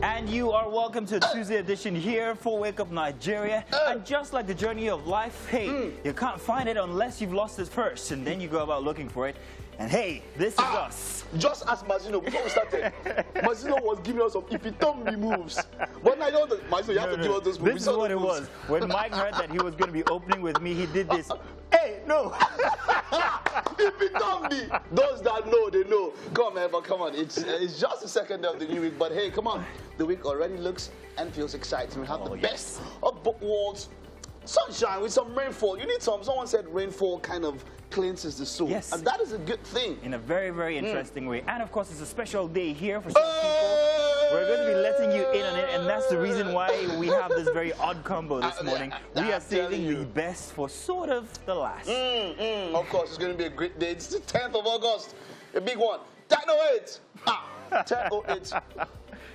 And you are welcome to Tuesday edition here for Wake Up Nigeria. And just like the journey of life, hey, you can't find it unless you've lost it first. And then you go about looking for it. And hey, this is us. Just as Mazino, before we started, Mazino was giving us some ipitombi moves. But now you know that Mazino, you have to give us those moves. This is what it was. When Mike heard that he was going to be opening with me, he did this. Hey, no. Ipitombi. Those that know, they know. Come on, man, but come on. It's just the second day of the new week. But hey, come on. The week already looks and feels exciting. We have the best of both worlds. Sunshine with some rainfall. You need some. Someone said rainfall kind of cleanses the soul. Yes. And that is a good thing. In a very, very interesting way. And of course, it's a special day here for some people. We're going to be letting you in on it. And that's the reason why we have this very odd combo this morning. We are saving the best for sort of the last. Of course, it's going to be a great day. It's the 10th of August. A big one. 10:08. 10:08.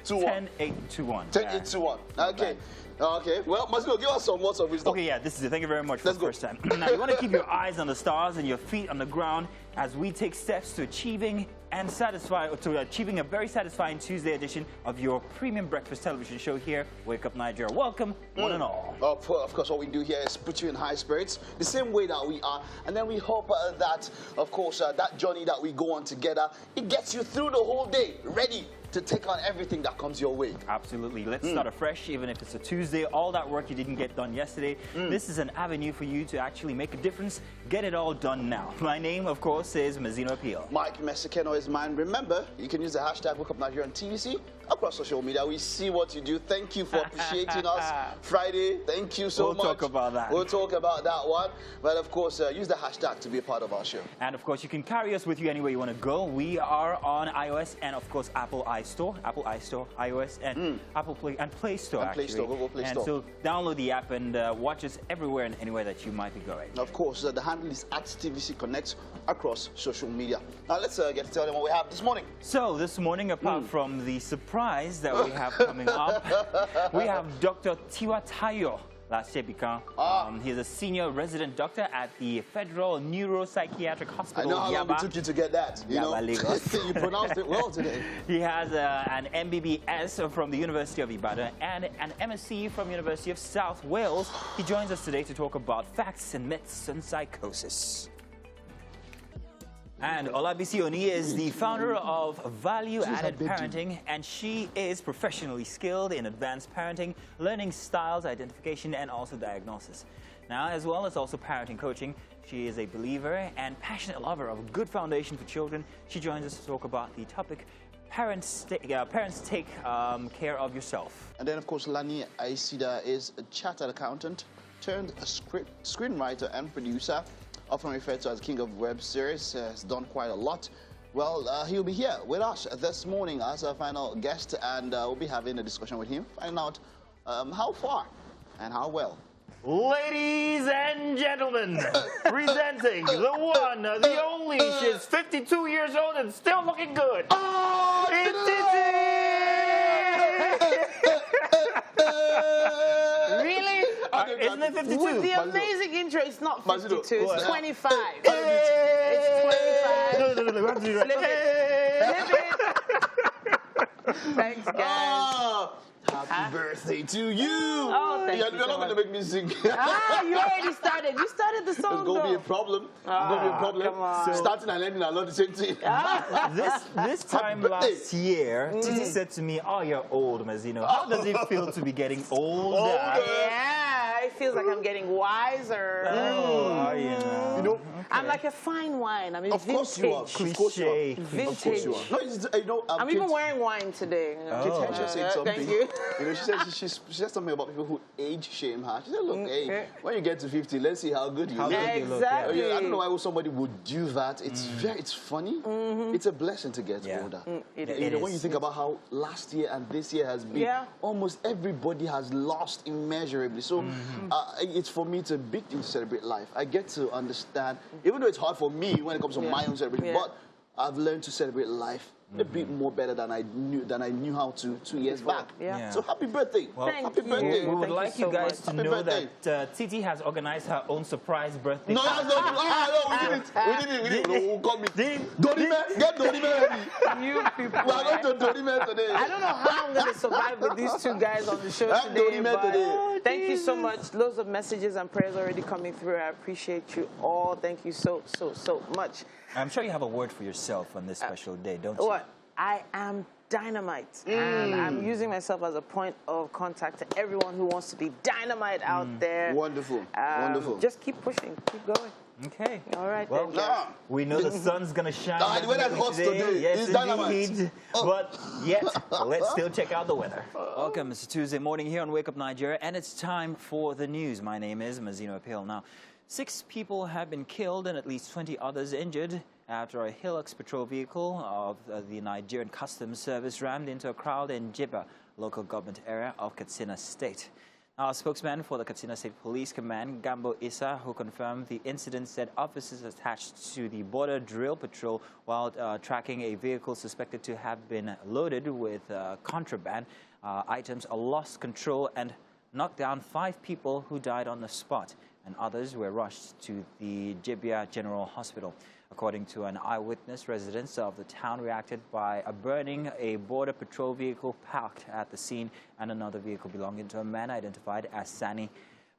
10-8-2-1. 10-8-2-1. Okay. Okay. Well, Mazino, give us some words of wisdom. Okay, yeah, this is it. Thank you very much for the first time. Now, you want to keep your eyes on the stars and your feet on the ground as we take steps to achieving a very satisfying Tuesday edition of your premium breakfast television show here, Wake Up Nigeria. Welcome, one and all. Of course, what we do here is put you in high spirits, the same way that we are, and then we hope that, of course, that journey that we go on together, it gets you through the whole day, ready to take on everything that comes your way. Absolutely. Let's start afresh, even if it's a Tuesday. All that work you didn't get done yesterday, this is an avenue for you to actually make a difference. Get it all done now. My name, of course, is Mazino Appeal. Mike Mexicano is mine. Remember, you can use the hashtag #WakeUpNigeria on TVC across social media. We see what you do. Thank you for appreciating us. Friday, thank you so much. We'll talk about that. We'll talk about that one. But of course, use the hashtag to be a part of our show. And of course, you can carry us with you anywhere you want to go. We are on iOS and of course Apple iStore, iOS, and Apple Play and Play Store. And Play Store, Google Play Store. And so download the app and watch us everywhere and anywhere that you might be going. Of course, the handle is @TVC Connect across social media. Now let's get to tell them what we have this morning. So this morning, apart from the surprise that we have coming up, we have Dr. Tiwatayo Lasebikan. He's a senior resident doctor at the Federal Neuropsychiatric Hospital. I know how long it took you to get that. You know, you pronounced it well today. He has an MBBS from the University of Ibadan and an MSc from University of South Wales. He joins us today to talk about facts and myths and psychosis. And Olabisi Oni is the founder of Value Added Parenting, and she is professionally skilled in advanced parenting, learning styles, identification, and also diagnosis. Now, as well as also parenting coaching, she is a believer and passionate lover of a good foundation for children. She joins us to talk about the topic, Parents take care of yourself. And then, of course, Lani Aisida is a chartered accountant turned a screenwriter and producer, often referred to as King of Web Series, has done quite a lot. Well, he'll be here with us this morning as our final guest, and we'll be having a discussion with him, finding out how far and how well. Ladies and gentlemen, presenting the one, the only, she's 52 years old and still looking good. Oh, Really? Isn't it 52? With the amazing intro, it's not 52, it's 25. It's 25. No, we have to do that. Flip it. Thanks, guys. Oh, happy birthday to you. Oh, thank you. You're not going to make me sing. You already started. You started the song, It's going to be a problem. It's going to be a problem. Come on. So, starting and ending are not the same thing. This time last year, Titi said to me, "Oh, you're old, Mazino. How does it feel to be getting older?" Yeah, it feels like I'm getting wiser. Oh, You know, I'm like a fine wine. I mean, of course you are. Cliche. Of course you are. Vintage. Of course you are. No, you know, I'm even wearing wine today. Keisha said something. Thank you. You know, she said something about people who age shame her. She said, look, hey, when you get to 50, let's see how good you look. Exactly. I don't know why somebody would do that. It's it's funny. It's a blessing to get older. You know, when you think about how last year and this year has been, almost everybody has lost immeasurably. So it's for me, it's a big thing to celebrate life. I get to understand, even though it's hard for me when it comes to my own celebration, but I've learned to celebrate life a bit more better than I knew how to 2 years back. Yeah. So happy birthday. Well, happy birthday. We would Thank like you you so guys much. to know birthday. that Titi has organized her own surprise birthday. No, party. we did it. Who got me? Dorime, get Dorime ready. You people. We are going to Dorime today. I don't know how I'm going to survive with these two guys on the show I'm today, Dorime but today. thank you so much. Loads of messages and prayers already coming through. I appreciate you all. Thank you so much. I'm sure you have a word for yourself on this special day, don't you? What? I am dynamite, and I'm using myself as a point of contact to everyone who wants to be dynamite out there. Wonderful. Wonderful. Just keep pushing. Keep going. Okay. All right, well, then, guys. we know the sun's going to shine. The weather's hot today. Yes, It's dynamite. indeed. But yet, let's still check out the weather. Welcome, it's Tuesday morning here on Wake Up Nigeria, and it's time for the news. My name is Mazino. Now, 6 people have been killed and at least 20 others injured after a Hilux patrol vehicle of the Nigerian Customs Service rammed into a crowd in Jibba, local government area of Katsina State. Our spokesman for the Katsina State Police Command, Gambo Issa, who confirmed the incident, said officers attached to the border drill patrol while tracking a vehicle suspected to have been loaded with contraband items lost control and knocked down 5 people who died on the spot, and others were rushed to the Jibia General Hospital. According to an eyewitness, residents of the town reacted by burning a border patrol vehicle parked at the scene and another vehicle belonging to a man identified as Sani.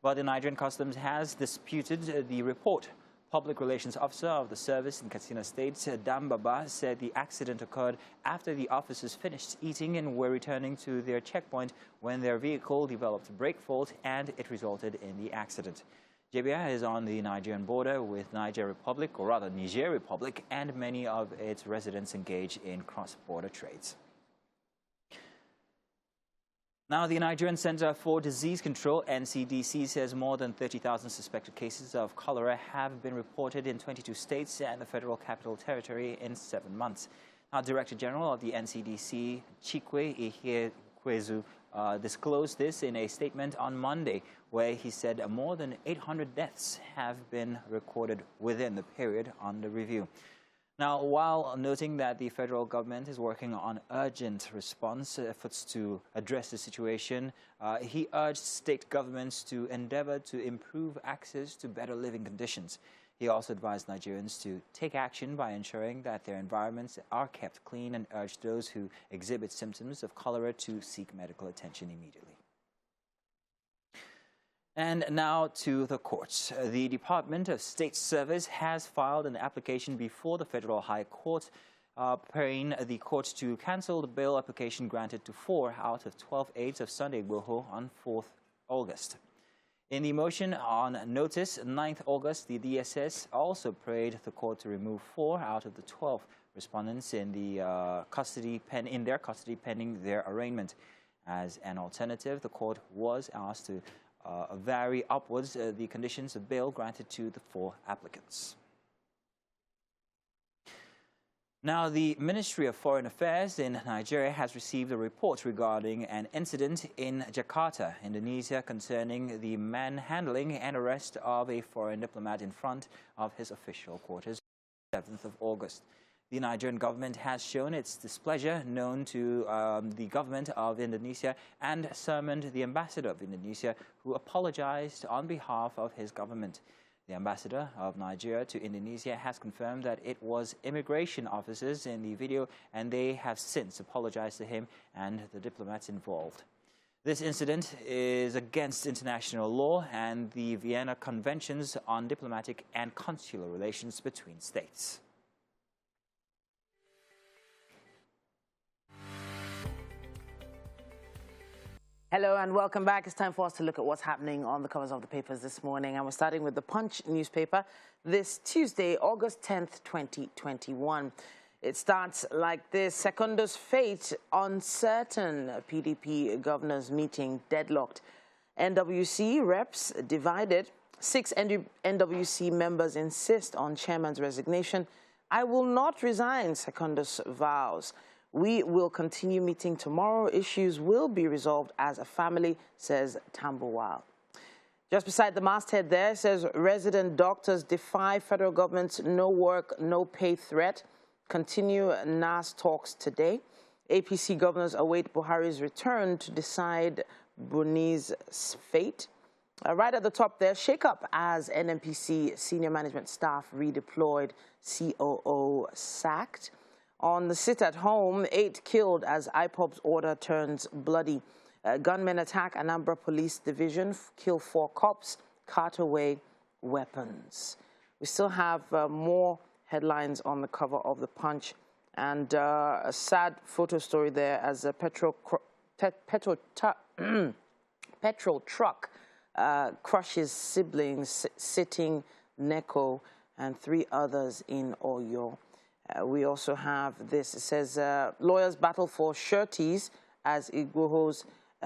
But the Nigerian Customs has disputed the report. Public Relations Officer of the service in Katsina State, Dambaba, said the accident occurred after the officers finished eating and were returning to their checkpoint when their vehicle developed a brake fault and it resulted in the accident. Jibia is on the Nigerian border with Niger Republic, or rather Niger Republic, and many of its residents engage in cross-border trades. Now, the Nigerian Center for Disease Control, NCDC, says more than 30,000 suspected cases of cholera have been reported in 22 states and the Federal Capital Territory in 7 months. Now, Director General of the NCDC, Chikwe Ihekwezu, disclosed this in a statement on Monday, where he said more than 800 deaths have been recorded within the period under review. Now, while noting that the federal government is working on urgent response efforts to address the situation, he urged state governments to endeavor to improve access to better living conditions. He also advised Nigerians to take action by ensuring that their environments are kept clean and urged those who exhibit symptoms of cholera to seek medical attention immediately. And now to the courts. The Department of State Service has filed an application before the Federal High Court, praying the court to cancel the bail application granted to 4 out of 12 aides of Sunday Igboho on 4th August. In the motion on notice, 9th August, the DSS also prayed the court to remove 4 out of the 12 respondents in their custody pending their arraignment. As an alternative, the court was asked to vary upwards the conditions of bail granted to the 4 applicants. Now, the Ministry of Foreign Affairs in Nigeria has received a report regarding an incident in Jakarta, Indonesia, concerning the manhandling and arrest of a foreign diplomat in front of his official quarters on 7th of August. The Nigerian government has shown its displeasure known to the government of Indonesia and summoned the ambassador of Indonesia, who apologized on behalf of his government. The ambassador of Nigeria to Indonesia has confirmed that it was immigration officers in the video, and they have since apologized to him and the diplomats involved. This incident is against international law and the Vienna Conventions on Diplomatic and Consular Relations between states. Hello and welcome back. It's time for us to look at what's happening on the covers of the papers this morning. And we're starting with the Punch newspaper this Tuesday, August 10th, 2021. It starts like this: Secondo's fate uncertain. PDP governors meeting deadlocked. NWC reps divided. 6 NWC members insist on chairman's resignation. I will not resign, Secondo's vows. We will continue meeting tomorrow. Issues will be resolved as a family, says Tambuwal. Just beside the masthead there, says resident doctors defy federal government's no work, no pay threat. continue NAS talks today. APC governors await Buhari's return to decide Brunei's fate. Right at the top there, shake-up as NNPC senior management staff redeployed, COO sacked. On the sit-at-home, 8 killed as IPOB's order turns bloody. Gunmen attack Anambra Police Division, kill 4 cops, cart away weapons. We still have more headlines on the cover of the Punch, and a sad photo story there as a petrol truck crushes siblings sitting Neko and 3 others in Oyo. We also have this. It says lawyers battle for sureties as Igboho's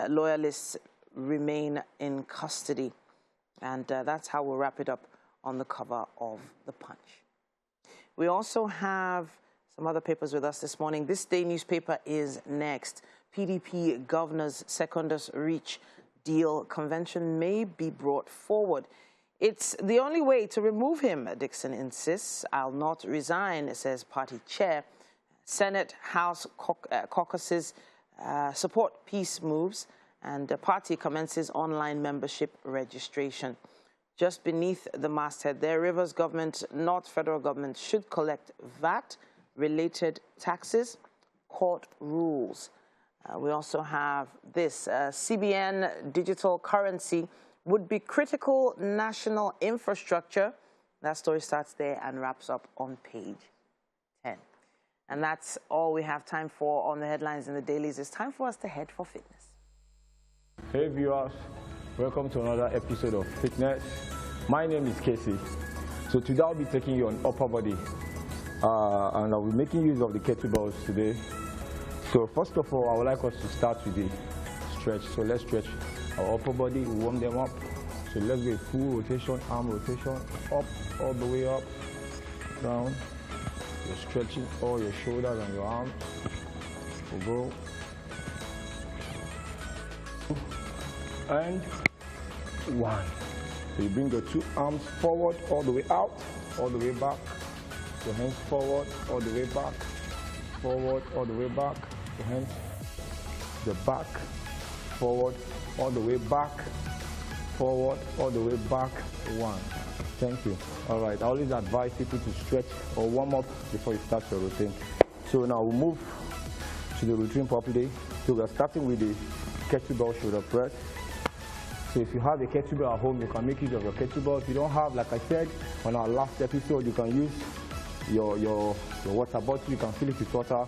loyalists remain in custody. And that's how we'll wrap it up on the cover of the Punch. We also have some other papers with us this morning. This day newspaper is next. PDP governors secondus reach deal. Convention may be brought forward. It's the only way to remove him, Dixon insists. I'll not resign, says party chair. Senate, House caucuses support peace moves, and the party commences online membership registration. Just beneath the masthead there, Rivers government, not federal government, should collect VAT-related taxes, court rules. We also have this, CBN digital currency would be critical national infrastructure. That story starts there and wraps up on page 10. And that's all we have time for on the headlines in the dailies. It's time for us to head for fitness. Hey viewers, welcome to another episode of Fitness. My name is Casey. So today I'll be taking you on upper body. And I'll be making use of the kettlebells today. So first of all, I would like us to start with the stretch. So let's stretch our upper body, warm them up. So let's do a full rotation, arm rotation, up, all the way up, down. You're stretching all your shoulders and your arms. We'll go. And 1. So you bring your 2 arms forward, all the way out, all the way back. Your hands forward, all the way back. Forward, all the way back. Your hands, the back, forward, all the way back, forward, all the way back. 1. Thank you. All right, I always advise people to stretch or warm up before you start your routine. So now we'll move to the routine properly. So we're starting with the kettlebell shoulder press. So if you have a kettlebell at home, you can make use of your kettlebell. If you don't have, like I said on our last episode, you can use your water bottle. You can fill it with water.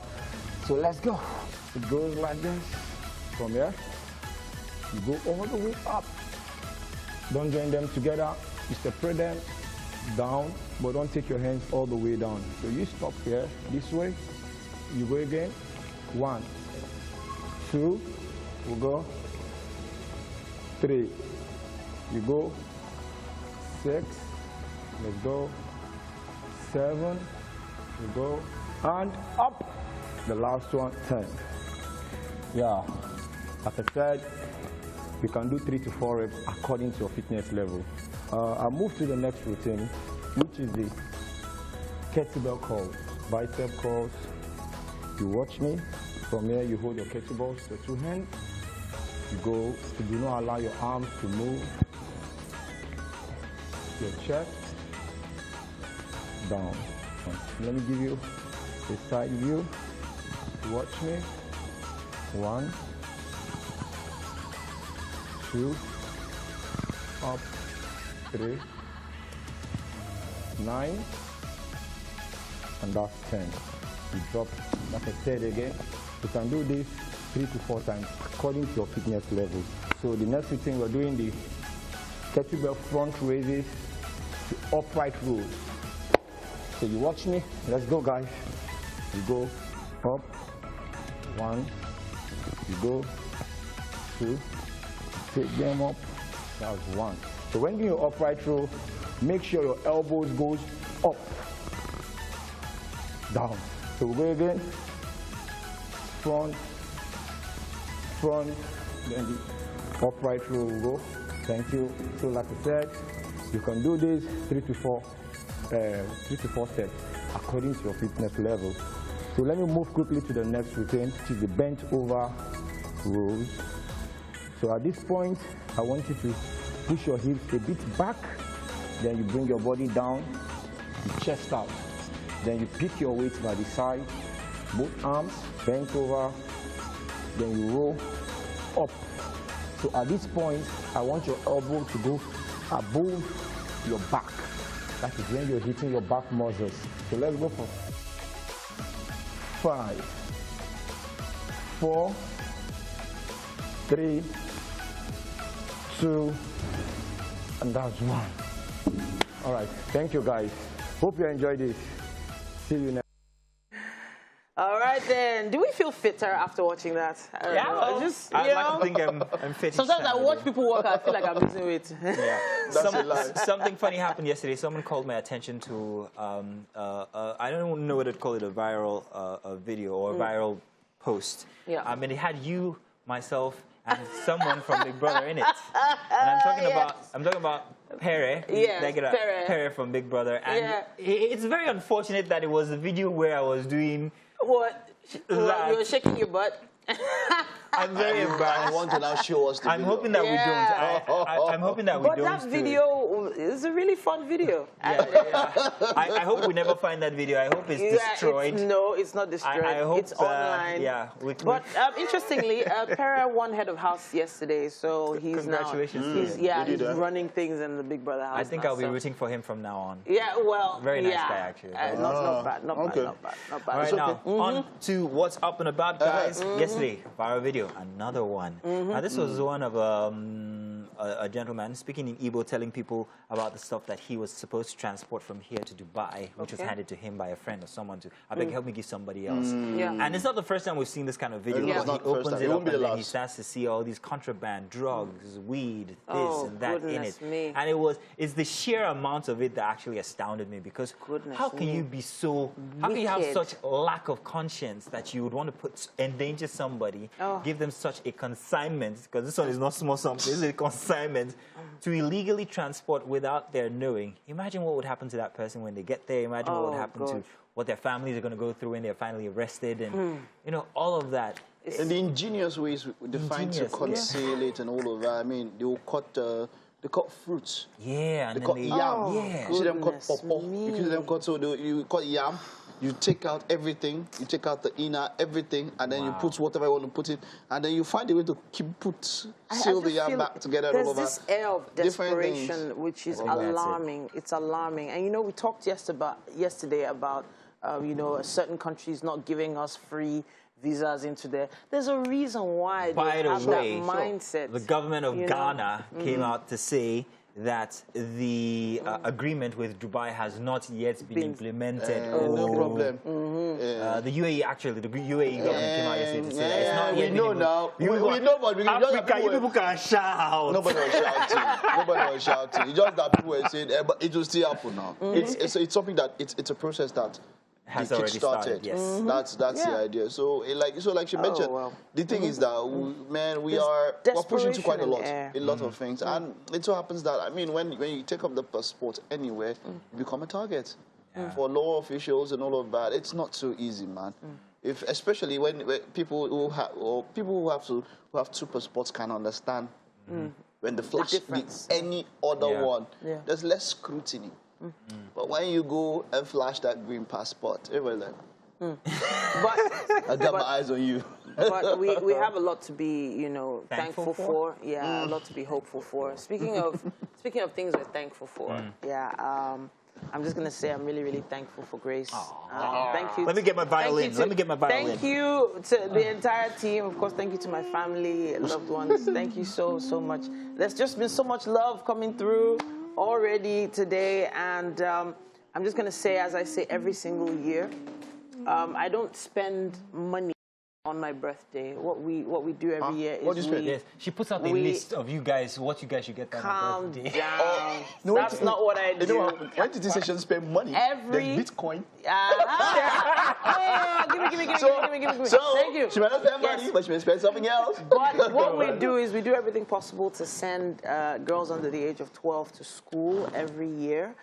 So let's go. It goes like this. From here, you go all the way up. Don't join them together. You separate them down, but don't take your hands all the way down. So you stop here, this way. You go again. 1, 2, we'll go. 3, you go. 6, let's go. 7, you go. And up. The last one, 10. Yeah, like I said, you can do 3 to 4 reps according to your fitness level. I'll move to the next routine, which is the kettlebell curls, bicep curls. You watch me. From here, you hold your kettlebells, the 2 hands. You go. You do not allow your arms to move. Your chest down. Let me give you a side view. Watch me. 1, 2, up, 3, 9, and that's 10. You drop, like I said again, you can do this 3 to 4 times according to your fitness level. So the next routine, we're doing the kettlebell front raises to upright rows. So you watch me, let's go guys. You go up, 1, you go, 2, take them up, that's 1. So when doing your upright row, make sure your elbows goes up, down. So we'll go again, front, then the upright row will go. Thank you. So like I said, you can do this 3 to 4 steps according to your fitness level. So let me move quickly to the next routine, which is the bent over rows. So at this point, I want you to push your hips a bit back, then you bring your body down, the chest out. Then you pick your weight by the side, both arms bent over, then you roll up. So at this point, I want your elbow to go above your back. That is when you're hitting your back muscles. So let's go for 5, 4, 3, 2, and that's 1. All right, thank you guys. Hope you enjoyed this. See you next. All right then. Do we feel fitter after watching that? Yeah, well, I like to think I'm fit. Sometimes I watch people work out, I feel like I'm losing weight. Yeah. Something funny happened yesterday. Someone called my attention to, I don't know what to call it, a viral video or a viral post. Yeah. I mean, it had you, myself, and someone from Big Brother in it. And I'm talking about Pere. Yes, Pere from Big Brother. And it's very unfortunate that it was a video where I was doing... What? You were shaking your butt? I'm very embarrassed. I want to now show us the I'm hoping that we don't. I'm hoping that we don't. But that video is a really fun video. I hope we never find that video. I hope it's destroyed. No, it's not destroyed. I hope it's online. But interestingly, Pere won head of house yesterday, so he's congratulations. He's running things in the Big Brother house. I think I'll be rooting for him from now on. Yeah, well, very nice guy actually. Not bad. Not bad. All right, now on to what's up and about, guys. Yesterday, viral video, another one. Now this was one of a gentleman speaking in Igbo, telling people about the stuff that he was supposed to transport from here to Dubai, which was handed to him by a friend or someone to, I beg, help me give somebody else. And it's not the first time we've seen this kind of video. He opens it up and then he starts to see all these contraband, drugs, weed, this and that in it. And it's the sheer amount of it that actually astounded me, because how can you be so, how can you have such lack of conscience that you would want to endanger somebody, give them such a consignment, because this one is not small something, this is a consignment, to illegally transport without their knowing. Imagine what would happen to that person when they get there. Imagine what would happen to what their families are going to go through when they're finally arrested, and you know, all of that. And the ingenious ways they find to conceal it and all of that. I mean, they will cut they cut fruits. Yeah, and they cut yam. Yeah. You see them cut pawpaw. You see them cut, so you cut yam. You take out everything, you take out the inner, everything, and then you put whatever you want to put in, and then you find a way to seal the yam back together. There's this air of desperation which is alarming. It's alarming. And you know, we talked yesterday about you know, certain countries not giving us free visas into there. There's a reason why they have that mindset. The government of Ghana came out to say that the agreement with Dubai has not yet been implemented. No problem. The UAE, actually, the UAE government came out yesterday to say that it's not yet. We know now. We know, but we can Africa, you people can shout. Nobody was shouting. Nobody was shouting. It's just that people were saying, but it will still happen now. It's something that it's a process that has already started. Yes, that's the idea. So like she mentioned, the thing is that we're pushing to quite a lot of things, and it so happens that, I mean, when you take up the passport anywhere, you become a target for law officials and all of that. It's not so easy, man. Especially when people who have two passports can understand when the flash beats any other one, there's less scrutiny. But when you go and flash that green passport, everyone's like, I got my eyes on you. But we have a lot to be, you know, thankful for. Yeah, a lot to be hopeful for. Speaking of things we're thankful for. I'm just gonna say I'm really, really thankful for Grace. Thank you. Let me get my violin. Thank you to the entire team. Of course, thank you to my family, loved ones. Thank you so much. There's just been so much love coming through already today, and I'm just going to say, as I say every single year, I don't spend money on my birthday. What we do every year is she puts out a list of you guys, what you guys should get on your birthday. Calm down. That's not what I do. You know, when did this session spend money? There's Bitcoin. Give me. So, thank you. She might not spend money, but she may spend something else. But what we do is we do everything possible to send girls under the age of 12 to school every year.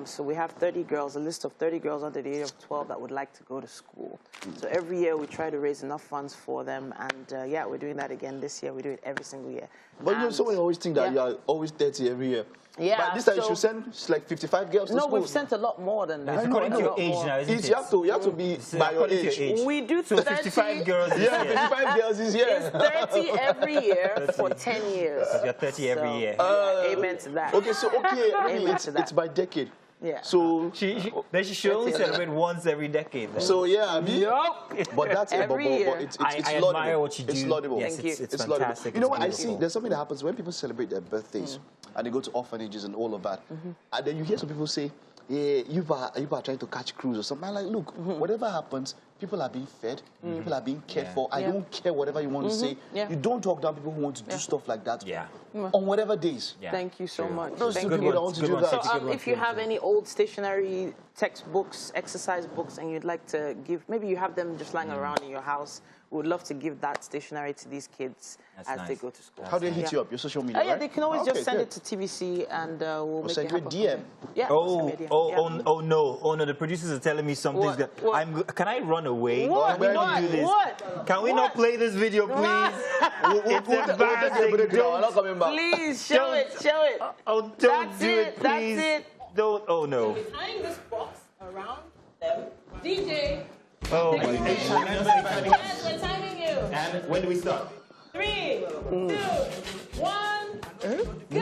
So we have 30 girls, a list of 30 girls under the age of 12 that would like to go to school. So every year we try to raise enough funds for them. And yeah, we're doing that again this year. We do it every single year. But you know, someone always think that you are always 30 every year. Yeah, but this time you should send like 55 girls to school. No, we've sent a lot more than that. It's according to your age now, isn't it? You have to be by your age. We do 30. So 55 girls this year. 55 girls this year. It's 30 every year for 10 years. You're 30 every year. Amen to that. Okay, so it's by decade. Yeah. So then she should only celebrate once every decade. Then. So yeah, I mean, but that's every year. It's I admire what you do. It's laudable. Yes, Thank you. It's laudable. fantastic. You know what I see? There's something that happens when people celebrate their birthdays and they go to orphanages and all of that, and then you hear some people say, "Yeah, you are trying to catch crews or something." I'm like, look, whatever happens, people are being fed, people are being cared for. I don't care whatever you want to say. You don't talk down people who want to do stuff like that. On whatever days. Thank you so much. Those Thank people you. that want to do that. So if you have any old stationery textbooks, exercise books, and you'd like to give, maybe you have them just lying around in your house, we would love to give that stationery to these kids as they go to school. How do they hit you up? Your social media, Yeah, they can always just send it to TVC and we'll make it happen. DM. Yeah. Oh no, the producers are telling me something's good. Can I run away? What? Can we not do this? What? Can we not play this video, please? It's embarrassing. Please, show it. Oh, don't do it, please. That's it. Don't, oh no. Tying this box around them. DJ. Oh my God. Yes, we're timing you. And when do we start? 3, 2, 1, go!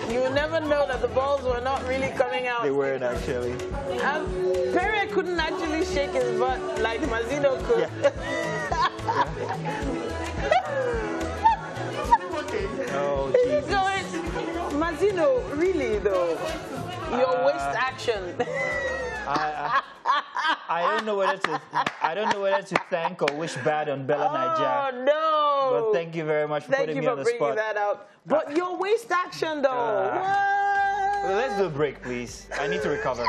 You will never know that the balls were not really coming out. They weren't actually. Pere couldn't actually shake his butt like Mazino could. Oh, Jesus. Mazino, really though, your waist action. I don't know whether to thank or wish bad on Bella Naija. Oh no! But thank you very much for putting me on the spot. Thank you for bringing that out. But your waist action though. Well, let's do a break, please. I need to recover.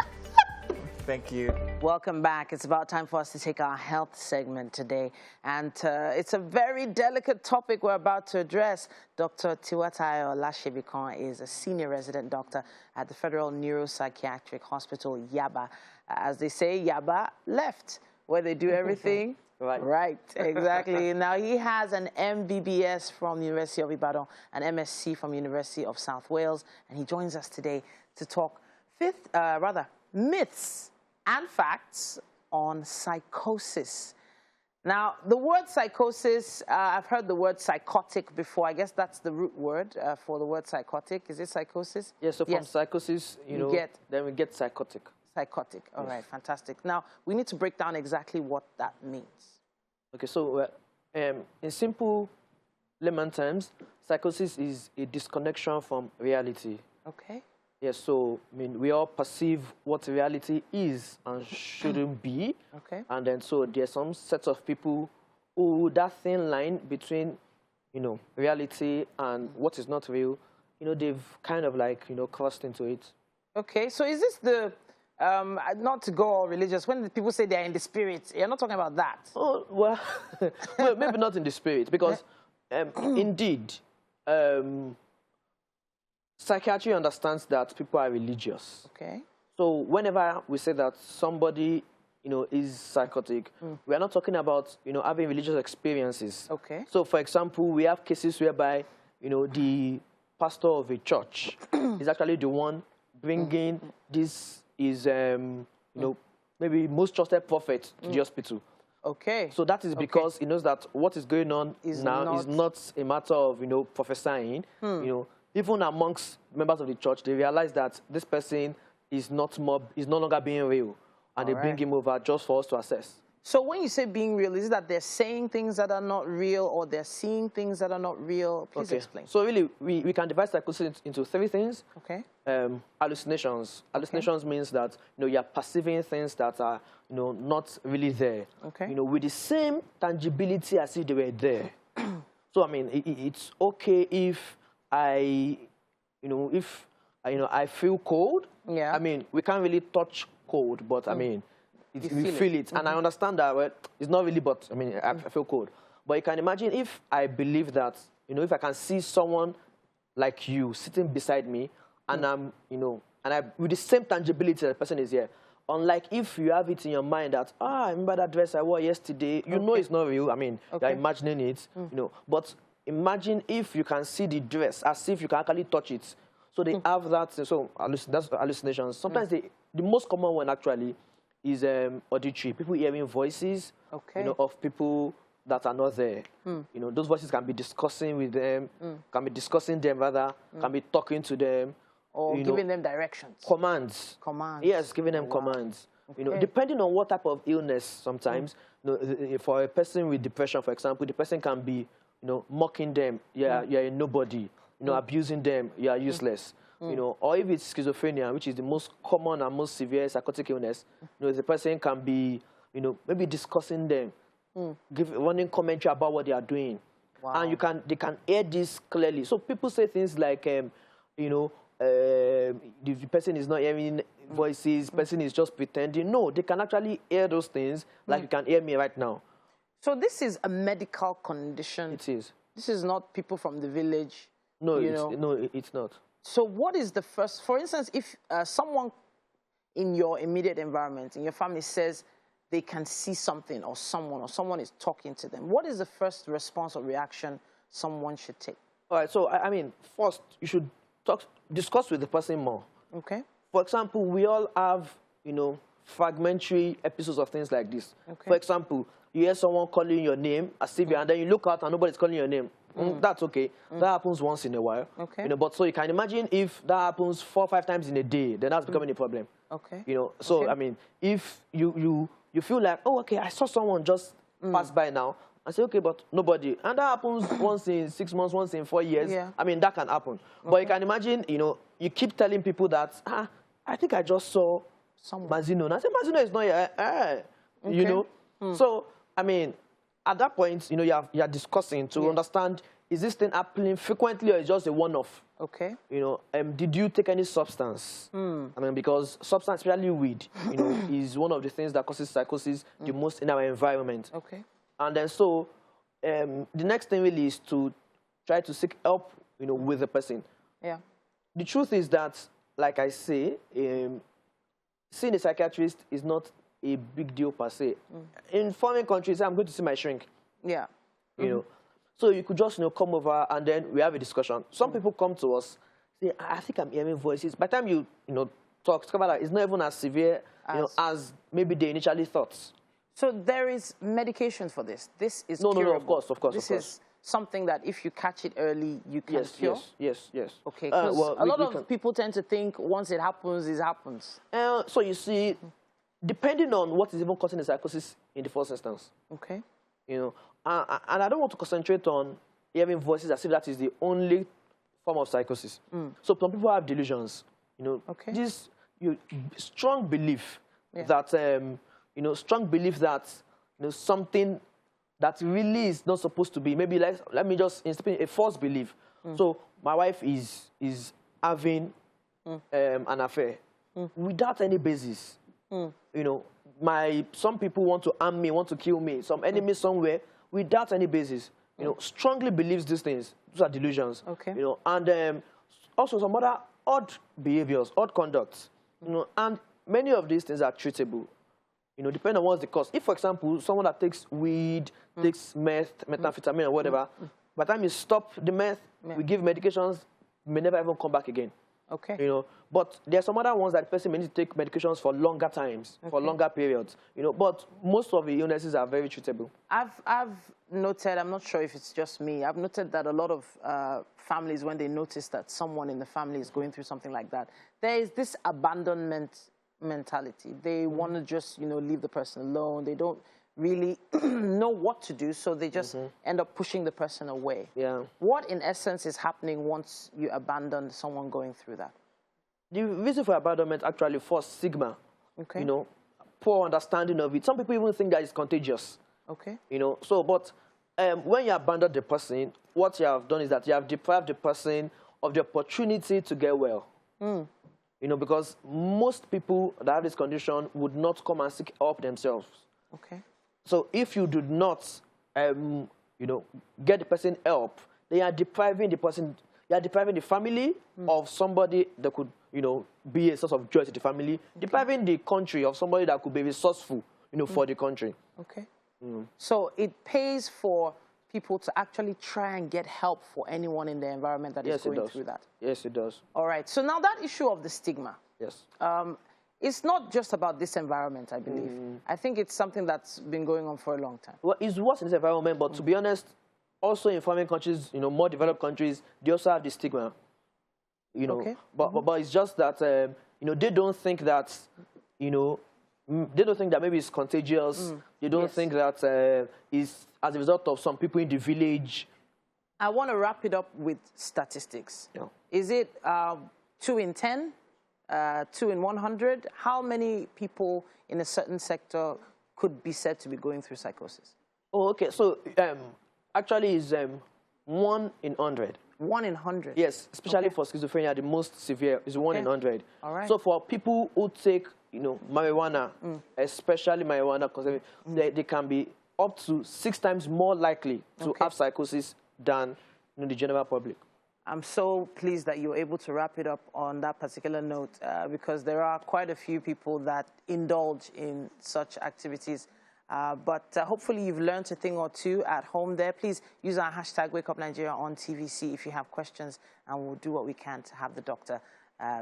Thank you. Welcome back. It's about time for us to take our health segment today. And it's a very delicate topic we're about to address. Dr. Tiwatayo Lashebikan is a senior resident doctor at the Federal Neuropsychiatric Hospital, Yaba. As they say, Yaba left, where they do everything right. Exactly. Now, he has an MBBS from the University of Ibadan, an MSc from University of South Wales, and he joins us today to talk myths and facts on psychosis. Now, the word psychosis, I've heard the word psychotic before. I guess that's the root word for the word psychotic. Is it psychosis? Yeah, so from psychosis, then we get psychotic. Psychotic. All right, fantastic. Now, we need to break down exactly what that means. Okay, so in simple layman terms, psychosis is a disconnection from reality. Okay. Yes, so I mean, we all perceive what reality is and shouldn't be. Okay. And then so there's some sets of people who that thin line between, reality and what is not real, they've kind of like, crossed into it. Okay, so is this the, not to go all religious, when people say they're in the spirit, you're not talking about that? Oh, well, well maybe not in the spirit, because indeed, psychiatry understands that people are religious. Okay. So whenever we say that somebody, is psychotic, we are not talking about, having religious experiences. Okay. So, for example, we have cases whereby, the pastor of a church is actually the one bringing this is, maybe most trusted prophet to the hospital. Okay. So that is because he knows that what is going on now is not a matter of, prophesying, even amongst members of the church, they realize that this person is no longer being real, and they bring him over just for us to assess. So when you say being real, is it that they're saying things that are not real, or they're seeing things that are not real? Please explain. So really, we can divide psychosis into three things. Okay. Hallucinations. Hallucinations means that you're perceiving things that are not really there. Okay. With the same tangibility as if they were there. So I mean, it's okay if I feel cold. Yeah. I mean, we can't really touch cold, but I mean, you feel it. And I understand that, well, it's not really, but I mean, I feel cold. But you can imagine if I believe that, you know, if I can see someone like you sitting beside me, and I'm, you know, with the same tangibility that the person is here. Unlike if you have it in your mind that, I remember that dress I wore yesterday, you know it's not real. I mean, you're imagining it, you know. But imagine if you can see the dress as if you can actually touch it. So they have that, so that's hallucinations. Sometimes the most common one actually is auditory. People hearing voices, you know, of people that are not there. You know, those voices can be discussing with them, can be discussing them rather, can be talking to them. Or giving them directions. Commands. Commands. Yes, giving them commands. You know, depending on what type of illness sometimes, you know, for a person with depression, for example, the person can be, you know, mocking them, you're a nobody, you know, abusing them, you're useless. You know, or if it's schizophrenia, which is the most common and most severe psychotic illness, you know, the person can be, you know, maybe discussing them, running commentary about what they are doing. And they can hear this clearly. So people say things like, you know, the person is not hearing voices, person is just pretending. No, they can actually hear those things like you can hear me right now. So this is a medical condition. It is. This is not people from the village. No, it's not. So what is the first, for instance, if someone in your immediate environment, in your family says they can see something or someone is talking to them, what is the first response or reaction someone should take? All right, so I mean, first you should discuss with the person more. Okay. For example, we all have, you know, fragmentary episodes of things like this. Okay. For example, you hear someone calling your name as if and then you look out and nobody's calling your name. That's okay. That happens once in a while. Okay. You know, but so you can imagine if that happens 4 or 5 times in a day, then that's becoming a problem. Okay. You know, so I mean, if you feel like, oh, okay, I saw someone just pass by now. I say, okay, but nobody. And that happens once in 6 months, once in 4 years. Yeah. I mean, that can happen. But you can imagine, you know, you keep telling people that, I think I just saw Mazino. And I say, Mazino is not here. You know? So, I mean, at that point, you know, you're discussing to understand, is this thing happening frequently or is just a one-off? Okay. You know, did you take any substance? I mean, because substance, especially weed, you know, is one of the things that causes psychosis the most in our environment. Okay. And then so the next thing really is to try to seek help, you know, with the person. Yeah. The truth is that, like I say, seeing a psychiatrist is not a big deal per se. In foreign countries, I'm going to see my shrink. Yeah. You know, so you could just, you know, come over and then we have a discussion. Some people come to us, say, I think I'm hearing voices. By the time you know, discover that it's not even as severe, you know, as maybe they initially thought. So there is medication for this. This is curable. No, of course. This is something that if you catch it early, you can cure? Yes. Okay, because a lot of people tend to think once it happens, it happens. So you see, depending on what is even causing the psychosis in the first instance. Okay. You know, and I don't want to concentrate on hearing voices as if that is the only form of psychosis. So some people have delusions. You know, this strong belief that... you know, strong belief that, you know, something that really is not supposed to be. Maybe let me just instigate a false belief. So my wife is having an affair without any basis. You know, some people want to harm me, want to kill me, some enemy somewhere without any basis. You know, strongly believes these things. Those are delusions. Okay. You know, and also some other odd behaviors, odd conducts. You know, and many of these things are treatable. You know, depending on what's the cause. If, for example, someone that takes weed, takes meth, methamphetamine, or whatever, by the time you stop the meth, we give medications, may never even come back again. Okay. You know, but there are some other ones that the person may need to take medications for longer times, for longer periods. You know, but most of the illnesses are very treatable. I've noted, I'm not sure if it's just me, I've noted that a lot of families, when they notice that someone in the family is going through something like that, there is this abandonment mentality. They want to just, you know, leave the person alone. They don't really know what to do, so they just end up pushing the person away. Yeah. What, in essence, is happening once you abandon someone going through that? The reason for abandonment actually for stigma. Okay. You know, poor understanding of it. Some people even think that it's contagious. Okay. You know, so, but when you abandon the person, what you have done is that you have deprived the person of the opportunity to get well. You You know, because most people that have this condition would not come and seek help themselves. Okay. So if you do not, you know, get the person help, they are depriving the person, you are depriving the family of somebody that could, you know, be a source of joy to the family, depriving the country of somebody that could be resourceful, you know, for the country. Okay. So it pays for people to actually try and get help for anyone in the environment that is going through that. Yes, it does. All right. So now that issue of the stigma. Yes. It's not just about this environment, I believe. I think it's something that's been going on for a long time. Well, it's worse in this environment, but to be honest, also in farming countries, you know, more developed countries, they also have the stigma. You know, but it's just that, you know, they don't think that, you know, they don't think that maybe it's contagious. They don't think that it's as a result of some people in the village. I want to wrap it up with statistics. Yeah. Is it 2 in 10? 2 in 100? How many people in a certain sector could be said to be going through psychosis? Oh, okay. So actually, it's 1 in 100. 1 in 100? Yes, especially for schizophrenia, the most severe is 1 in 100. All right. So for people who take, you know, marijuana, especially marijuana, because they can be up to 6 times more likely to have psychosis than, you know, the general public. I'm so pleased that you're able to wrap it up on that particular note because there are quite a few people that indulge in such activities. But hopefully you've learned a thing or two at home there. Please use our hashtag #WakeUpNigeria on TVC if you have questions, and we'll do what we can to have the doctor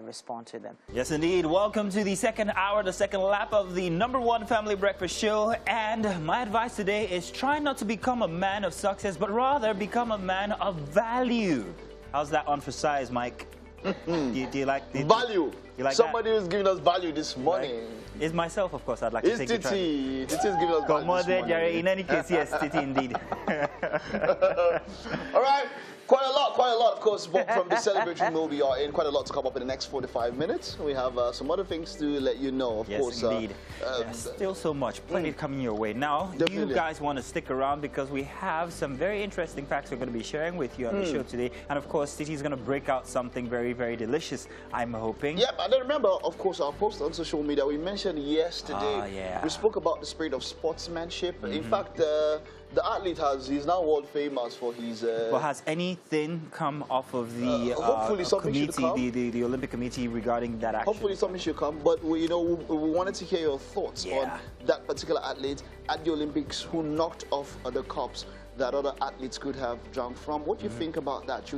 respond to them. Yes, indeed. Welcome to the second hour, the second lap of the #1 family breakfast show. And my advice today is try not to become a man of success, but rather become a man of value. How's that on for size, Mike? do you like the value? You like somebody who's giving us value this morning? Right. Is myself, of course. I'd like to take it. Titi. Titi's giving us value this morning. In any case, yes, Titi indeed. All right. Quite a lot, of course, from the celebratory mode we are in. Quite a lot to come up in the next 45 minutes. We have some other things to let you know, of course. Yes, indeed. Still so much. Plenty coming your way. Now, you guys want to stick around because we have some very interesting facts we're going to be sharing with you on the show today. And, of course, Titi's going to break out something very, very delicious, I'm hoping. Yep, and then remember, of course, our post on social media, we mentioned yesterday, we spoke about the spirit of sportsmanship. In fact, the athlete he's now world famous for his... well, has anything come off of the hopefully something committee, should come. the Olympic Committee regarding that action? Hopefully something should come, but we wanted to hear your thoughts on that particular athlete at the Olympics who knocked off the cups that other athletes could have drunk from. What do you think about that?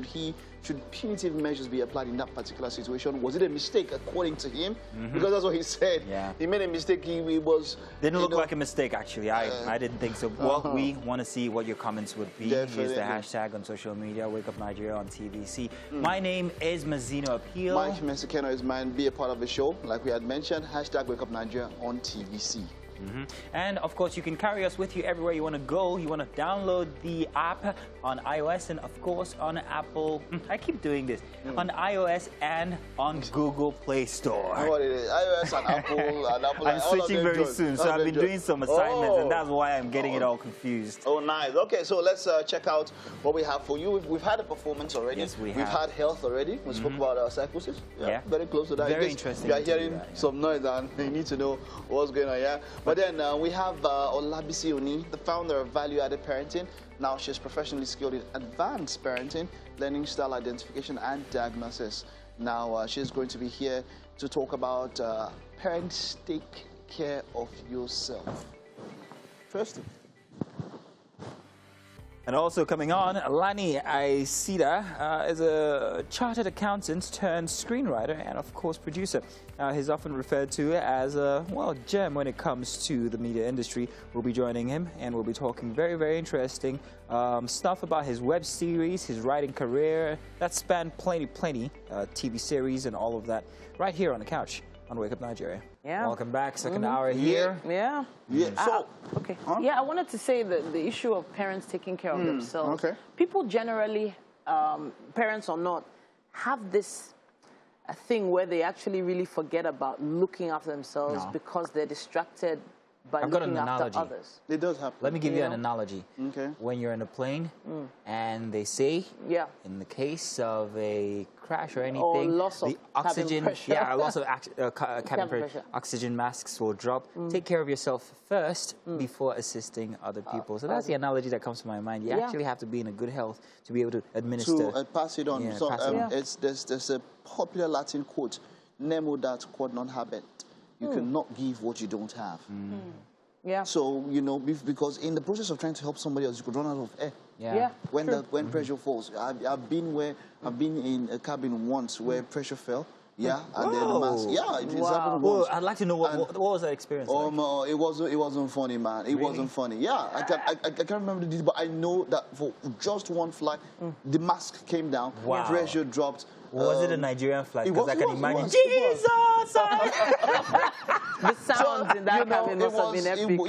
Should punitive measures be applied in that particular situation? Was it a mistake, according to him? Because that's what he said. Yeah. He made a mistake. He was... Didn't look like a mistake, actually. I didn't think so. Well, we want to see what your comments would be. Definitely. Use the hashtag on social media, Wake Up Nigeria on TVC. My name is Mazino Appeal. Mike Mensakeno is mine. Be a part of the show. Like we had mentioned, hashtag Wake Up Nigeria on TVC. And, of course, you can carry us with you everywhere you want to go. You want to download the app on iOS and, of course, on Apple. I keep doing this. On iOS and on Google Play Store. What it is, iOS and Apple. I'm switching very soon, so I've been doing some assignments, and that's why I'm getting it all confused. Oh, nice. Okay, so let's check out what we have for you. We've had a performance already. Yes, we've had health already. We spoke about psychosis. Yeah, very close to that. Very interesting. You are hearing some noise, and you need to know what's going on. Yeah. But then we have Olabisi Oni, the founder of Value Added Parenting. Now she's professionally skilled in advanced parenting, learning style identification and diagnosis. Now she's going to be here to talk about parents take care of yourself. First. And also coming on, Lani Aisida is a chartered accountant turned screenwriter and, of course, producer. He's often referred to as a, well, gem when it comes to the media industry. We'll be joining him and we'll be talking very, very interesting stuff about his web series, his writing career. That spanned plenty, TV series and all of that right here on the couch on Wake Up Nigeria. Yeah. Welcome back, second hour here. Yeah. So, okay. I wanted to say that the issue of parents taking care of themselves. Okay. People generally, parents or not, have this thing where they actually really forget about looking after themselves because they're distracted by I've got looking an after analogy. others. It does happen. Let me give you an analogy. Okay. When you're in a plane and they say, Yeah. in the case of a crash or anything, loss of the cabin oxygen, pressure. yeah, loss of cabin pressure, oxygen masks will drop. Take care of yourself first before assisting other people. So that's the analogy that comes to my mind. You actually have to be in a good health to be able to administer. To pass it on. Yeah, So pass it on. there's a popular Latin quote, nemo dat quod non habet. You cannot give what you don't have. Yeah. So, you know, because in the process of trying to help somebody else, you could run out of air. Yeah. When pressure falls. I've been in a cabin once where pressure fell. Yeah, and then the mask. Yeah, it's happened once. I'd like to know what was that experience like? It wasn't funny, man. It wasn't funny. Yeah, I can't remember the details, but I know that for just one flight, the mask came down, Wow. pressure dropped. Was it a Nigerian flight? Because I can imagine. Jesus! The sounds in that cabin must have been epic.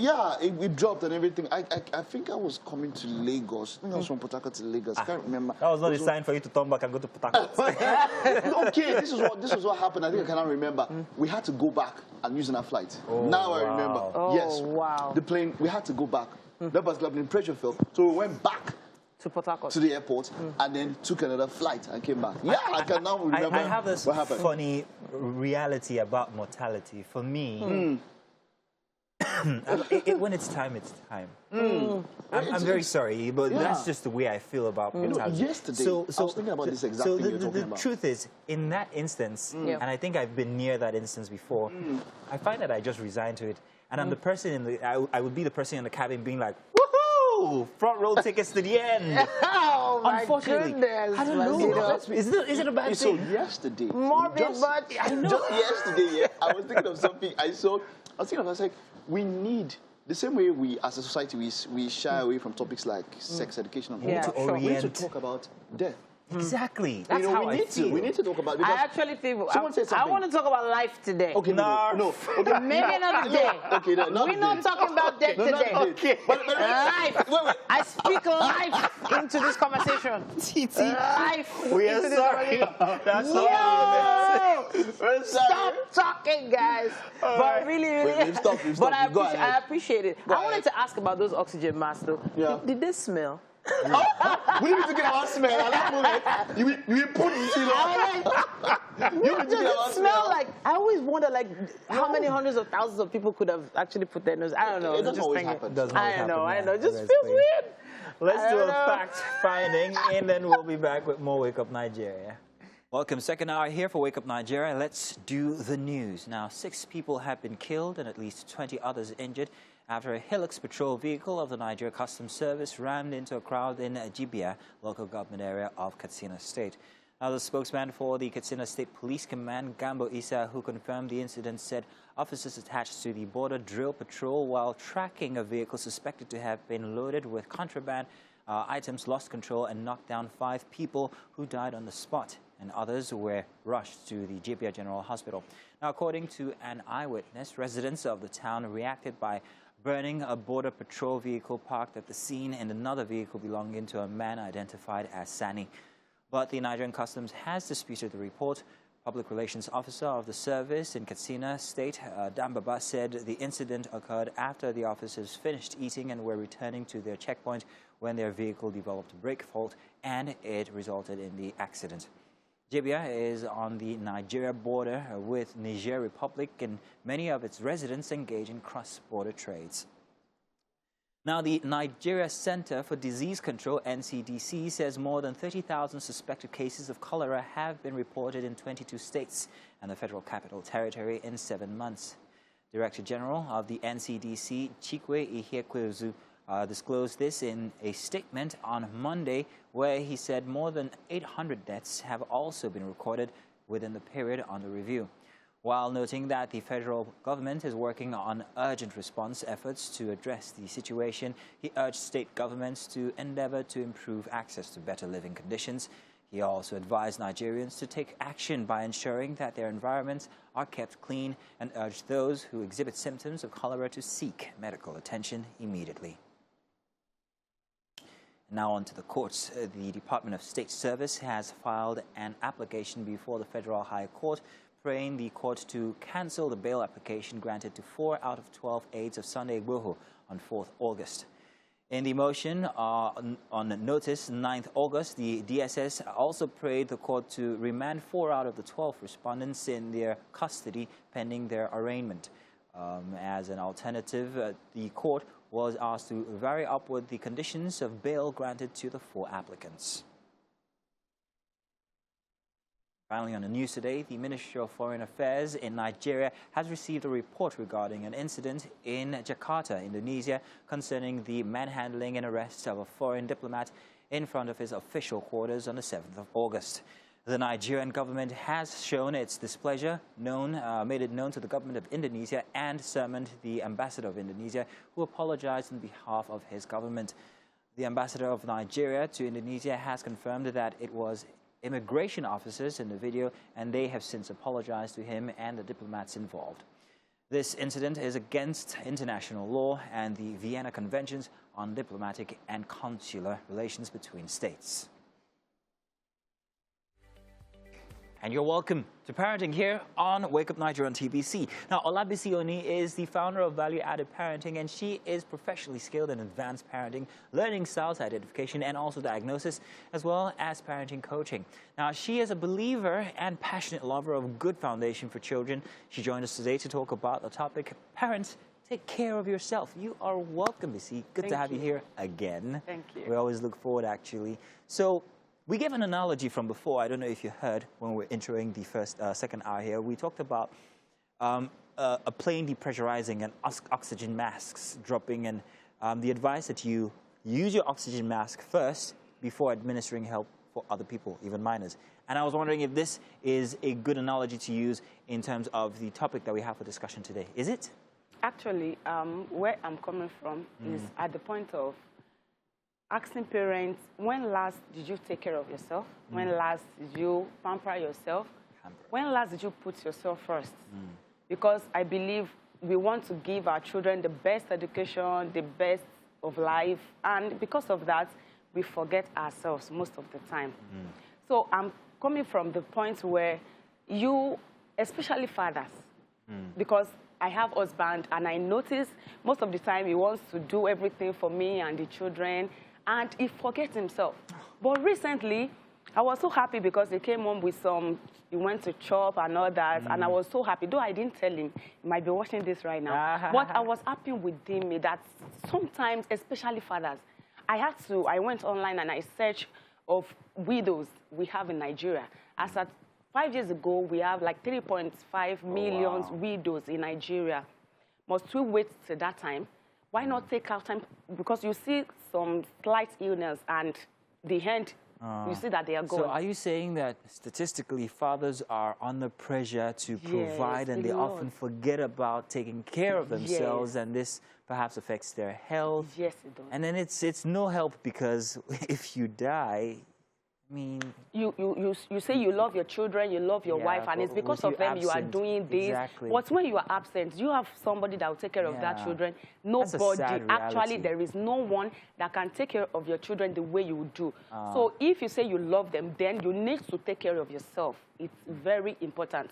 It dropped and everything. I think I was coming to Lagos. I think I was from Port Harcourt to Lagos. I can't remember. That was not a sign for you to turn back and go to Port Harcourt. Okay, this was what happened. I think I cannot remember. We had to go back and use another flight. Now I remember. Oh, yes. wow. The plane, we had to go back. That was the pressure fell. So we went back To Port Harcourt. to the airport and then took another flight and came back. Yeah, I can now remember I have this what happened. funny reality about mortality. For me, when it's time, it's time. I'm very sorry, but that's just the way I feel about mortality. Yesterday, I was thinking about this exact thing you're talking about. The truth is, in that instance, and I think I've been near that instance before, I find that I just resign to it. And I'm the person in the, I would be the person in the cabin being like, woohoo! Front row tickets to the end. Oh, my Unfortunately, goodness. I don't know. Is it a bad So thing? yesterday, Morbid, but I know. just yesterday, I was thinking of something I saw. I was like, we need, the same way we, as a society, we shy away from topics like sex education and all that. sure. We need to talk about death. Exactly. That's how I feel. We need to talk about it. I actually think Someone said I something. want to talk about life today. Okay, no. Okay. Maybe another day. Okay, no, not We're not today. talking about death No, not today. today. Okay. Life. Wait. I speak life into this conversation. Life. We are into this sorry. conversation. That's Yo! Stop talking, guys. But really, We've stopped. But I Go ahead. appreciate it. I wanted to ask about those oxygen masks, though. Yeah. Did they smell? We need to talking about smell at that moment. You put it in. You Does it smell like? I always wonder, like, how many hundreds of thousands of people could have actually put their nose. I don't know. It doesn't Just always thinking. happen. Doesn't always I know. happen, It just That's feels crazy. weird. Let's I do don't a know. fact finding, and then we'll be back with more Wake Up Nigeria. Welcome, second hour here for Wake Up Nigeria. Let's do the news. Now, 6 people have been killed and at least 20 others injured after a Hilux patrol vehicle of the Nigeria Customs Service rammed into a crowd in Jibia, local government area of Katsina State. Now, the spokesman for the Katsina State Police Command, Gambo Isa, who confirmed the incident, said officers attached to the border drill patrol while tracking a vehicle suspected to have been loaded with contraband items, lost control and knocked down 5 people who died on the spot, and others were rushed to the Jibia General Hospital. Now, according to an eyewitness, residents of the town reacted by burning a border patrol vehicle parked at the scene and another vehicle belonging to a man identified as Sani. But the Nigerian Customs has disputed the report. Public Relations Officer of the service in Katsina State, Dambaba, said the incident occurred after the officers finished eating and were returning to their checkpoint when their vehicle developed a brake fault, and it resulted in the accident. Jibia is on the Nigeria border with Niger Republic, and many of its residents engage in cross-border trades. Now, the Nigeria Center for Disease Control, NCDC, says more than 30,000 suspected cases of cholera have been reported in 22 states and the Federal Capital Territory in 7 months. Director General of the NCDC, Chikwe Ihekwezu, disclosed this in a statement on Monday, where he said more than 800 deaths have also been recorded within the period under review. While noting that the federal government is working on urgent response efforts to address the situation, he urged state governments to endeavor to improve access to better living conditions. He also advised Nigerians to take action by ensuring that their environments are kept clean and urged those who exhibit symptoms of cholera to seek medical attention immediately. Now on to the courts. The Department of State Service has filed an application before the Federal High Court praying the court to cancel the bail application granted to 4 out of 12 aides of Sunday Igboho on 4th August. In the motion on notice 9th August, the DSS also prayed the court to remand 4 out of the 12 respondents in their custody pending their arraignment. As an alternative, the court was asked to vary upward the conditions of bail granted to the 4 applicants. Finally, on the news today, the Ministry of Foreign Affairs in Nigeria has received a report regarding an incident in Jakarta, Indonesia, concerning the manhandling and arrest of a foreign diplomat in front of his official quarters on the 7th of August. The Nigerian government has shown its displeasure, made it known to the government of Indonesia, and summoned the ambassador of Indonesia, who apologized on behalf of his government. The ambassador of Nigeria to Indonesia has confirmed that it was immigration officers in the video, and they have since apologized to him and the diplomats involved. This incident is against international law and the Vienna Conventions on diplomatic and consular relations between states. And you're welcome to Parenting here on Wake Up Nigeria on TBC. Now, Olabisi Oni is the founder of Value Added Parenting, and she is professionally skilled in advanced parenting, learning styles identification, and also diagnosis, as well as parenting coaching. Now, she is a believer and passionate lover of good foundation for children. She joined us today to talk about the topic, Parents, Take Care of Yourself. You are welcome, Bisi. Good to have you here again. Thank you. We always look forward, actually. So, we gave an analogy from before. I don't know if you heard when we were introing the second hour here. We talked about a plane depressurizing and oxygen masks dropping, and the advice that you use your oxygen mask first before administering help for other people, even minors. And I was wondering if this is a good analogy to use in terms of the topic that we have for discussion today. Is it? Actually, where I'm coming from is at the point of asking parents, when last did you take care of yourself? When last did you pamper yourself? When last did you put yourself first? Because I believe we want to give our children the best education, the best of life, and because of that, we forget ourselves most of the time. So I'm coming from the point where you, especially fathers, because I have a husband, and I notice most of the time he wants to do everything for me and the children, and he forgets himself. But recently, I was so happy because he came home with he went to chop and all that, and I was so happy. Though I didn't tell him, he might be watching this right now. But I was happy with him that sometimes, especially fathers, I went online and I searched of widows we have in Nigeria. As at 5 years ago, we have like 3.5 million widows in Nigeria. Must we wait till that time? Why not take our time? Because you see some slight illness and the end, you see that they are gone. So are you saying that statistically fathers are under pressure to provide, and they often forget about taking care of themselves, and this perhaps affects their health? Yes, it does. And then it's no help, because if you die, I mean, you say you love your children, you love your wife, and it's because of them you are doing this. Exactly. But when you are absent, you have somebody that will take care of that children. Nobody. Actually, there is no one that can take care of your children the way you do. So if you say you love them, then you need to take care of yourself. It's very important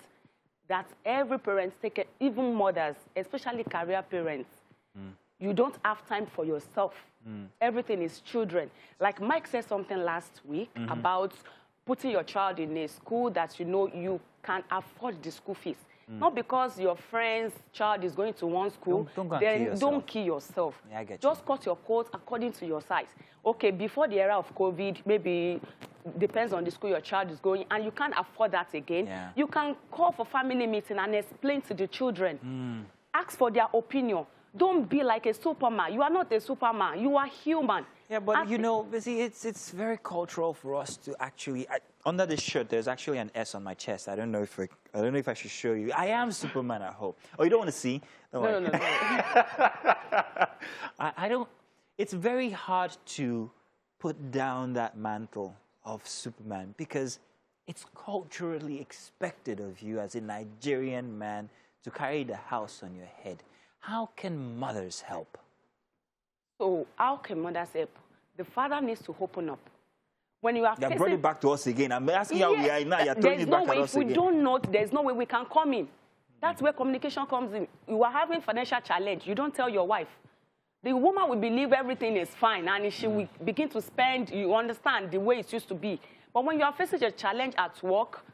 that every parent take care, even mothers, especially career parents. You don't have time for yourself. Everything is children. Like Mike said something last week about putting your child in a school that you know you can afford the school fees. Not because your friend's child is going to one school, then don't kill yourself. Yeah, I get Just cut your coat according to your size. Okay, before the era of COVID, maybe depends on the school your child is going, and you can't afford that again. You can call for family meeting and explain to the children. Ask for their opinion. Don't be like a Superman. You are not a Superman. You are human. Yeah, but you know, see, it's very cultural for us to actually. Under this shirt, there's actually an S on my chest. I don't know if I should show you. I am Superman, I hope. Oh, you don't want to see? No. I don't. It's very hard to put down that mantle of Superman, because it's culturally expected of you as a Nigerian man to carry the house on your head. How can mothers help? So how can mothers help? The father needs to open up. When you are They brought it back to us again. I'm asking how we are now. You're throwing it back at us again. If we don't know, there's no way we can come in. That's where communication comes in. You are having financial challenge. You don't tell your wife. The woman will believe everything is fine, and she will begin to spend, you understand, the way it used to be. But when you are facing a challenge at work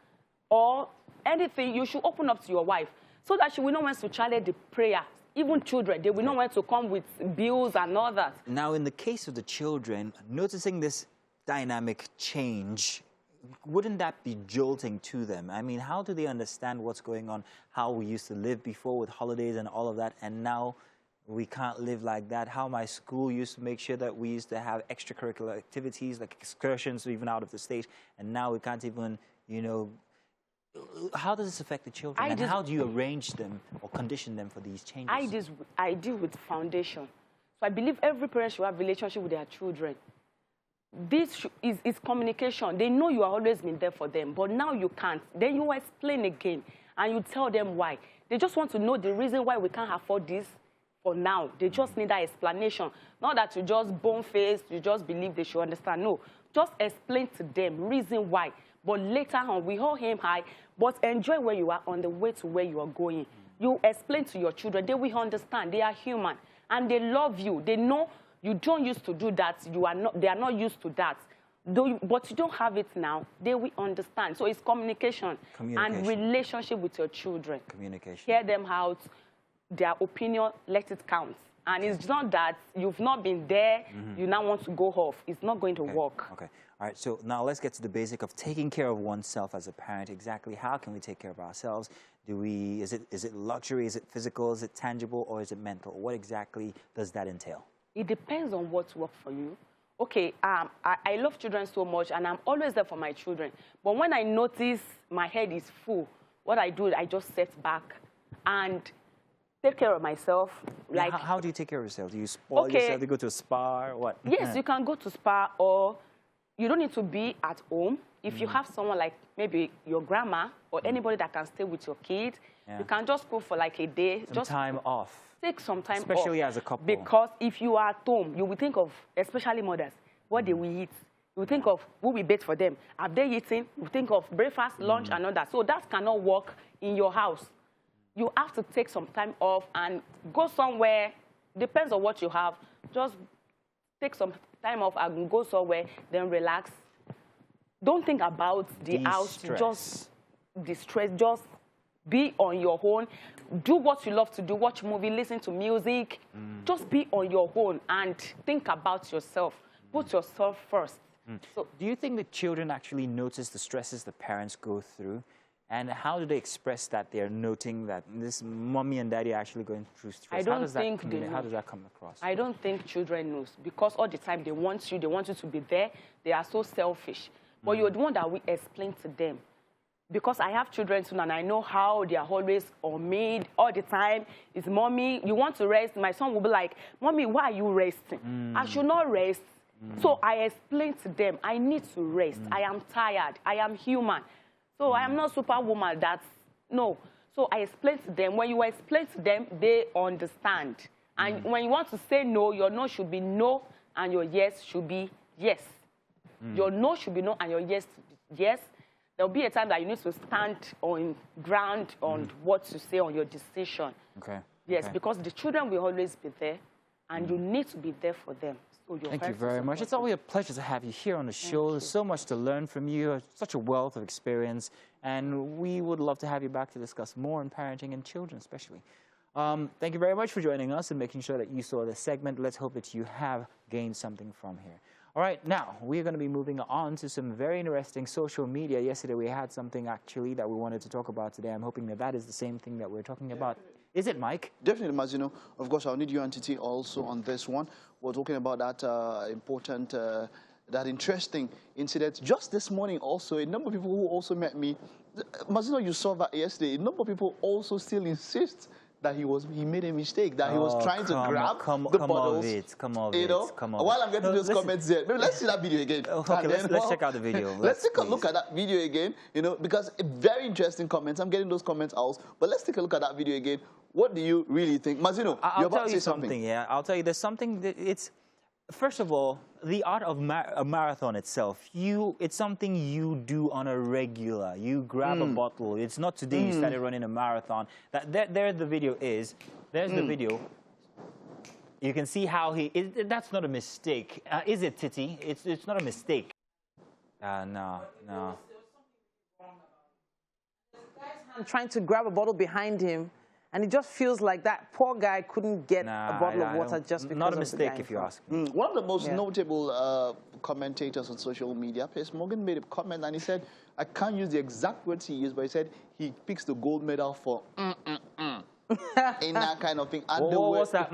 or anything, you should open up to your wife so that she will know when to challenge the prayer. Even children, they will know when to come with bills and all that. Now, in the case of the children, noticing this dynamic change, wouldn't that be jolting to them? I mean, how do they understand what's going on, how we used to live before with holidays and all of that, and now we can't live like that? How my school used to make sure that we used to have extracurricular activities like excursions even out of the state, and now we can't even, you know, how does this affect the children? And how do you arrange them or condition them for these changes? I deal with foundation. So I believe every parent should have a relationship with their children. This is communication. They know you have always been there for them, but now you can't. Then you explain again, and you tell them why. They just want to know the reason why we can't afford this for now. They just need that explanation. Not that you just bone-faced, you just believe they should understand. No, just explain to them reason why. But later on, we hold him high, but enjoy where you are on the way to where you are going. You explain to your children. They will understand. They are human, and they love you. They know you don't used to do that. They are not used to that. But you don't have it now. They will understand. So it's communication and relationship with your children. Communication. Hear them out. Their opinion, let it count. And it's not that you've not been there, you now want to go off. It's not going to work. Okay. All right, so now let's get to the basic of taking care of oneself as a parent. Exactly how can we take care of ourselves? Is it luxury, is it physical, is it tangible, or is it mental? What exactly does that entail? It depends on what works for you. Okay, I love children so much, and I'm always there for my children. But when I notice my head is full, what I do, I just set back and take care of myself. Like, how do you take care of yourself? Do you spoil yourself? Do you go to a spa or what? Yes, you can go to spa, or you don't need to be at home. If you have someone like maybe your grandma or anybody that can stay with your kid, you can just go for like a day. Just time off. Take some time off. Especially as a couple. Because if you are at home, you will think of, especially mothers, what they will eat. You will think of who we bake for them. Have they eaten? You think of breakfast, lunch, and all that. So that cannot work in your house. You have to take some time off and go somewhere. Depends on what you have. Just take some time off and go somewhere, then relax. Don't think about the house. Just distress. Just be on your own. Do what you love to do. Watch movie, listen to music. Just be on your own and think about yourself. Put yourself first. So, do you think that children actually notice the stresses the parents go through? And how do they express that they're noting that this mommy and daddy are actually going through stress? How does that come across? I don't think children know, because all the time they want you to be there. They are so selfish. But you're the one that we explain to them. Because I have children too, and I know how they are always on me all the time. It's, mommy, you want to rest? My son will be like, mommy, why are you resting? I should not rest. So I explain to them, I need to rest. I am tired. I am human. So I am not superwoman. No. So I explain to them. When you explain to them, they understand. And when you want to say no, your no should be no, and your yes should be yes. Your no should be no, and your yes, yes. There'll be a time that you need to stand on ground on what you say on your decision. Okay. Yes, because the children will always be there, and you need to be there for them. So thank you very much. It's always a pleasure to have you here on the show. There's so much to learn from you, such a wealth of experience, and we would love to have you back to discuss more on parenting and children especially. Thank you very much for joining us and making sure that you saw this segment. Let's hope that you have gained something from here. All right, now we're going to be moving on to some very interesting social media. Yesterday we had something actually that we wanted to talk about today. I'm hoping that that is the same thing that we're talking about. Is it, Mike? Definitely, Mazino. Of course, I'll need your entity also on this one. We're talking about that important, that interesting incident. Just this morning also, a number of people who also met me, Mazino, you saw that yesterday, a number of people also still insist that he made a mistake, that he was trying to grab the bottles. While I'm getting those comments there, maybe let's see that video again. Okay, let's check out the video. Let's take a look at that video again, because very interesting comments. I'm getting those comments also, but let's take a look at that video again. What do you really think? Mazino, you're about to say something. Yeah, I'll tell you, there's something that first of all, the art of a marathon itself, it's something you do on a regular. You grab a bottle. It's not today you started running a marathon. There the video is. There's the video. You can see how that's not a mistake. Is it, Titi? It's not a mistake. No. I'm trying to grab a bottle behind him, and it just feels like that poor guy couldn't get a bottle of water just because not a of mistake, the guy if you ask me. One of the most notable commentators on social media, Piers Morgan, made a comment, and he said, I can't use the exact words he used, but he said he picks the gold medal for in that kind of thing. And what's that?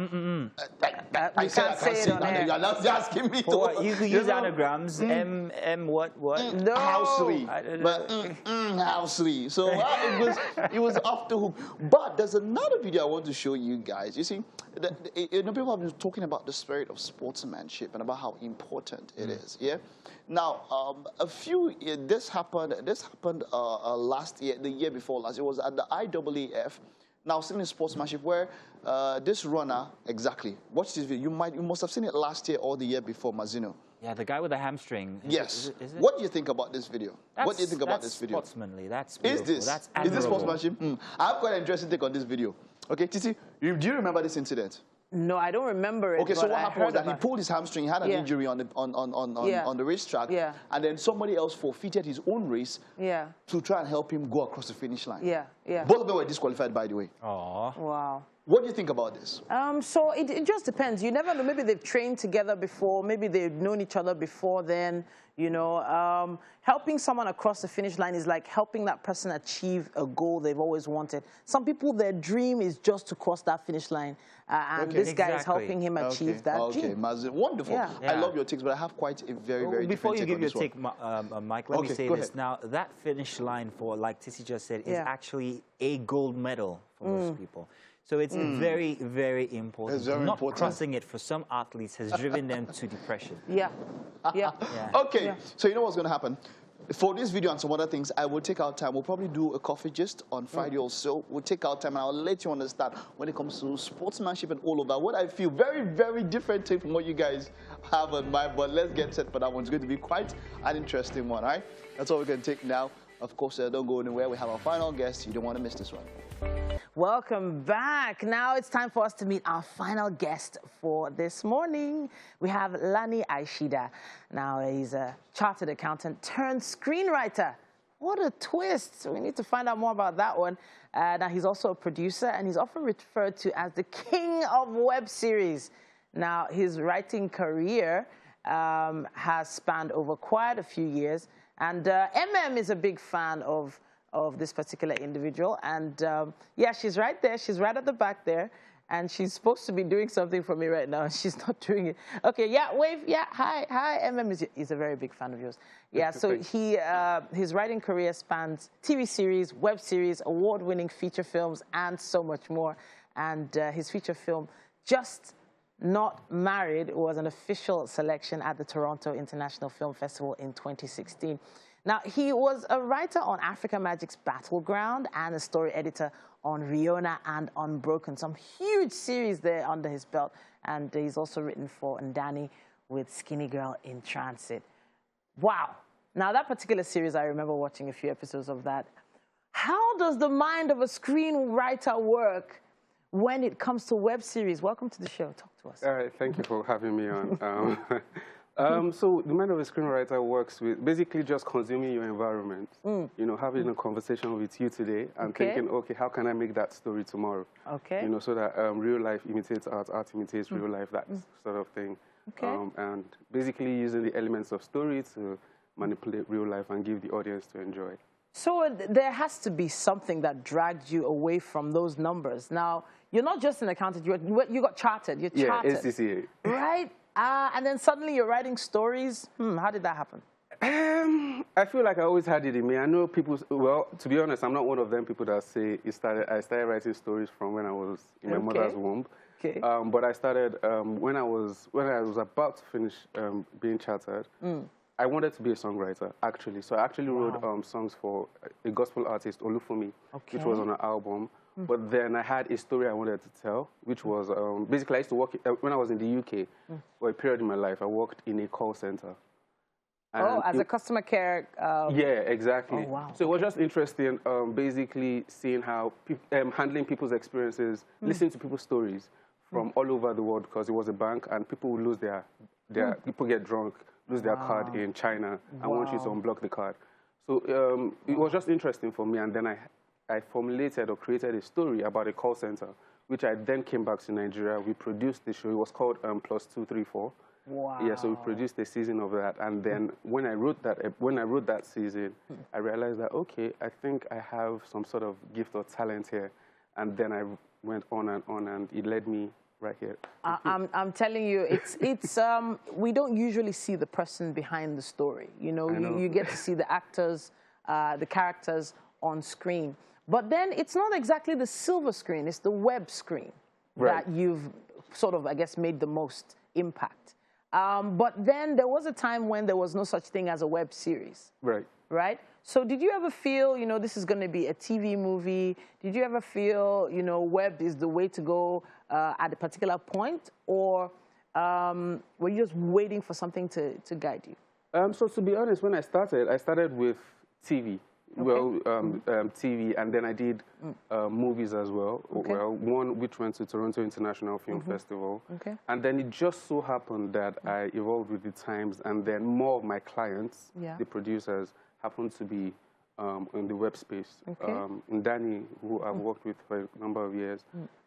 I said I can't say it. You're not asking me to. You could use anagrams. M what? No. Housely. But housely. So it was off the hook. But there's another video I want to show you guys. You see, people have been talking about the spirit of sportsmanship and about how important it is. Yeah. Now, this happened last year, the year before last. It was at the IAAF. Now, still in sportsmanship, where this runner, exactly, watch this video. You must have seen it last year or the year before, Mazino. Yeah, the guy with the hamstring. Yes. Is it? What do you think about this video? What do you think about this video? That's sportsmanly. That's beautiful. Is That's this sportsmanship? I have quite an interesting take on this video. Okay, Titi, do you remember this incident? No, I don't remember it. Okay, so what happened was that he pulled his hamstring, he had an injury on the racetrack, and then somebody else forfeited his own race to try and help him go across the finish line. Both of them were disqualified, by the way. Aww. Wow. What do you think about this? So it just depends. You never know. Maybe they've trained together before. Maybe they've known each other before then. You know, helping someone across the finish line is like helping that person achieve a goal they've always wanted. Some people, their dream is just to cross that finish line. And this guy is helping him achieve that dream. Okay, wonderful. Yeah. I love your takes, but I have quite a very, very Before you give your take, Mike, let me say this. Now, that finish line for, like Tissy just said, is actually a gold medal for most people. So it's very, very important. It's very important. Crossing it for some athletes has driven them to depression. Okay, so you know what's going to happen? For this video and some other things, I will take our time. We'll probably do a coffee gist on Friday or so. We'll take our time, and I'll let you understand when it comes to sportsmanship and all of that. What I feel very, very different from what you guys have on mind. But let's get set for that one. It's going to be quite an interesting one, all right? That's all we're going to take now. Of course, don't go anywhere. We have our final guest. You don't want to miss this one. Welcome back. Now it's time for us to meet our final guest for this morning. We have Lani Aishida. Now he's a chartered accountant turned screenwriter. What a twist. We need to find out more about that one. Now he's also a producer, and he's often referred to as the king of web series. Now his writing career has spanned over quite a few years, and is a big fan of this particular individual. And yeah, she's right there. She's right at the back there. And she's supposed to be doing something for me right now. She's not doing it. Okay, yeah, wave. Yeah, hi. is a very big fan of yours. Yeah, so his writing career spans TV series, web series, award-winning feature films, and so much more. And his feature film, Just Not Married, was an official selection at the Toronto International Film Festival in 2016. Now, he was a writer on Africa Magic's Battleground and a story editor on Riona and Unbroken. Some huge series there under his belt. And he's also written for Ndani with Skinny Girl in Transit. Wow. Now, that particular series, I remember watching a few episodes of that. How does the mind of a screenwriter work when it comes to web series? Welcome to the show. Talk to us. All right. Thank you for having me on. So the mind of a screenwriter works with basically just consuming your environment, you know, having a conversation with you today and thinking, okay, how can I make that story tomorrow? Okay. You know, so that real life imitates art, art imitates real life, that sort of thing. Okay. And basically using the elements of story to manipulate real life and give the audience to enjoy. So there has to be something that dragged you away from those numbers. Now, you're not just an accountant, you got chartered. You're chartered. Yeah, SCCA. Right? And then suddenly you're writing stories. How did that happen? I feel like I always had it in me. I know people, well, to be honest, I'm not one of them people that say I started writing stories from when I was in my mother's womb. Okay. But I started when I was about to finish being chartered. I wanted to be a songwriter, actually. So I actually wrote songs for a gospel artist, Olufumi, which was on an album. But then I had a story I wanted to tell, which was basically I used to work, when I was in the UK, for a period in my life, I worked in a call center. And as a customer care? Yeah, exactly. Oh, wow. So it was just interesting, basically seeing how, handling people's experiences, listening to people's stories from all over the world, because it was a bank and people would lose people get drunk, lose their card in China and want you to unblock the card. So it was just interesting for me, and then I formulated or created a story about a call center, which I then came back to Nigeria. We produced the show. It was called +234. Wow. Yeah, so we produced a season of that, and then when I wrote that season, I realized that okay, I think I have some sort of gift or talent here, and then I went on, and it led me right here. I'm telling you, it's we don't usually see the person behind the story. You know. You get to see the actors, the characters on screen, but then it's not exactly the silver screen; it's the web screen that you've sort of, I guess, made the most impact. But then there was a time when there was no such thing as a web series. Right. Right? So did you ever feel, you know, this is going to be a TV movie? Did you ever feel, you know, web is the way to go at a particular point? Or were you just waiting for something to guide you? So to be honest, when I started with TV. Okay. TV, and then I did movies as well. Okay. Well, one which went to Toronto International Film Festival. Okay. And then it just so happened that I evolved with the times, and then more of my clients, the producers, happened to be in the web space. Okay. Danny, who I've worked with for a number of years,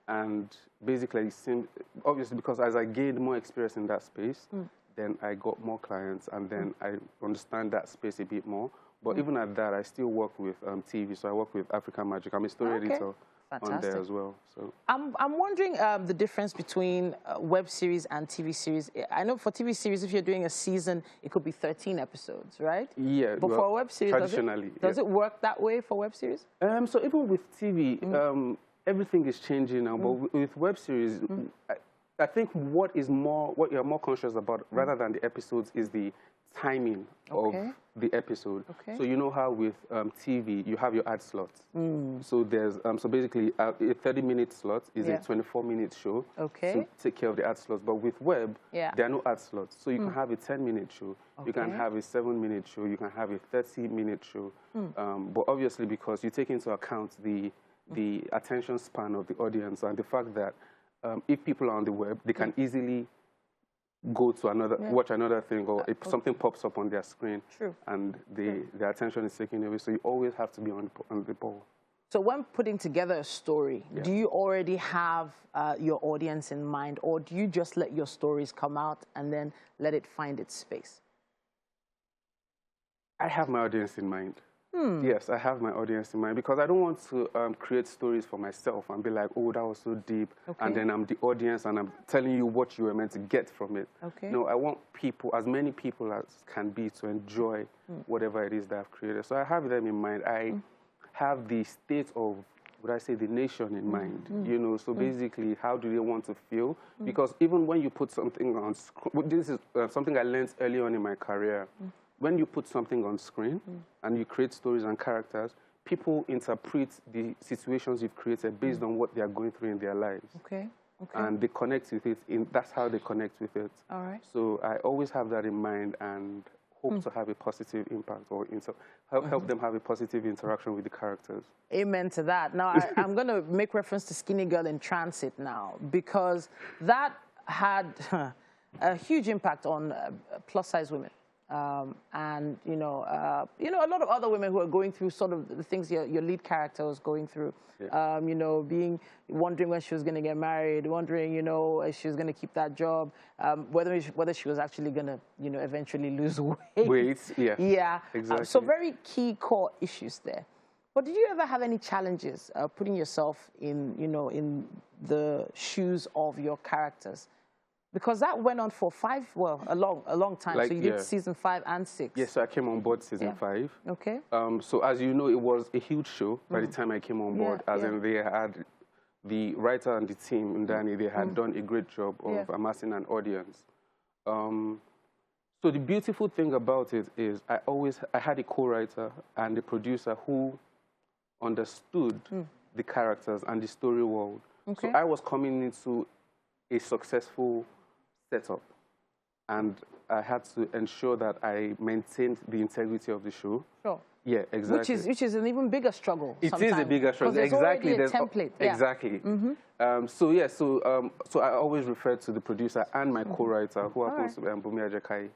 and basically it seemed, obviously because as I gained more experience in that space, then I got more clients, and then I understand that space a bit more. But even at that, I still work with TV. So I work with African Magic. I'm a story editor on there as well. So I'm wondering the difference between web series and TV series. I know for TV series, if you're doing a season, it could be 13 episodes, right? Yeah. But for a web series, does it work that way for web series? So even with TV, everything is changing now. But with web series, I think what you're more conscious about, rather than the episodes, is the timing of the episode. Okay. So you know how with TV you have your ad slots. So there's so basically a 30-minute slot is a 24-minute show. Okay. So take care of the ad slots. But with web, there are no ad slots. So you can have a 10-minute show. You can have a 7-minute show. You can have a 30-minute show. But obviously, because you take into account the attention span of the audience and the fact that if people are on the web, they can easily go to watch another thing, or if something pops up on their screen, and their attention is taken away. So you always have to be on the ball. So when putting together a story, do you already have your audience in mind, or do you just let your stories come out and then let it find its space? I have my audience in mind. Yes, I have my audience in mind, because I don't want to create stories for myself and be like, oh, that was so deep, and then I'm the audience and I'm telling you what you were meant to get from it. No, I want people, as many people as can be, to enjoy whatever it is that I've created. So I have them in mind. I have the state of, would I say, the nation in mind, you know, so basically, how do they want to feel? Because even when you put something on screen, this is something I learned early on in my career. When you put something on screen and you create stories and characters, people interpret the situations you've created based on what they are going through in their lives. And they connect with it. That's how they connect with it. All right. So I always have that in mind and hope to have a positive impact, or help them have a positive interaction with the characters. Amen to that. Now, I'm going to make reference to Skinny Girl in Transit now, because that had a huge impact on plus-size women. And you know, a lot of other women who are going through sort of the things your lead character was going through. You know, wondering when she was going to get married, wondering, you know, if she was going to keep that job, whether she was actually going to, you know, eventually lose weight. Yeah. Exactly. So very key core issues there. But did you ever have any challenges putting yourself in, you know, in the shoes of your characters? Because that went on for a long time. Like, so you did season 5 and 6. Yes, so I came on board season 5. Okay. So as you know, it was a huge show by the time I came on board. As in, they had the writer and the team, Danny, they had done a great job of amassing an audience. So the beautiful thing about it is I had a co-writer and a producer who understood the characters and the story world. Okay. So I was coming into a successful setup, and I had to ensure that I maintained the integrity of the show. Sure. Yeah, exactly. Which is an even bigger struggle. It is a bigger struggle. There's Exactly. There's a template. Yeah. Exactly. So I always refer to the producer and my co-writer, who happens to be Bumi Ajakai,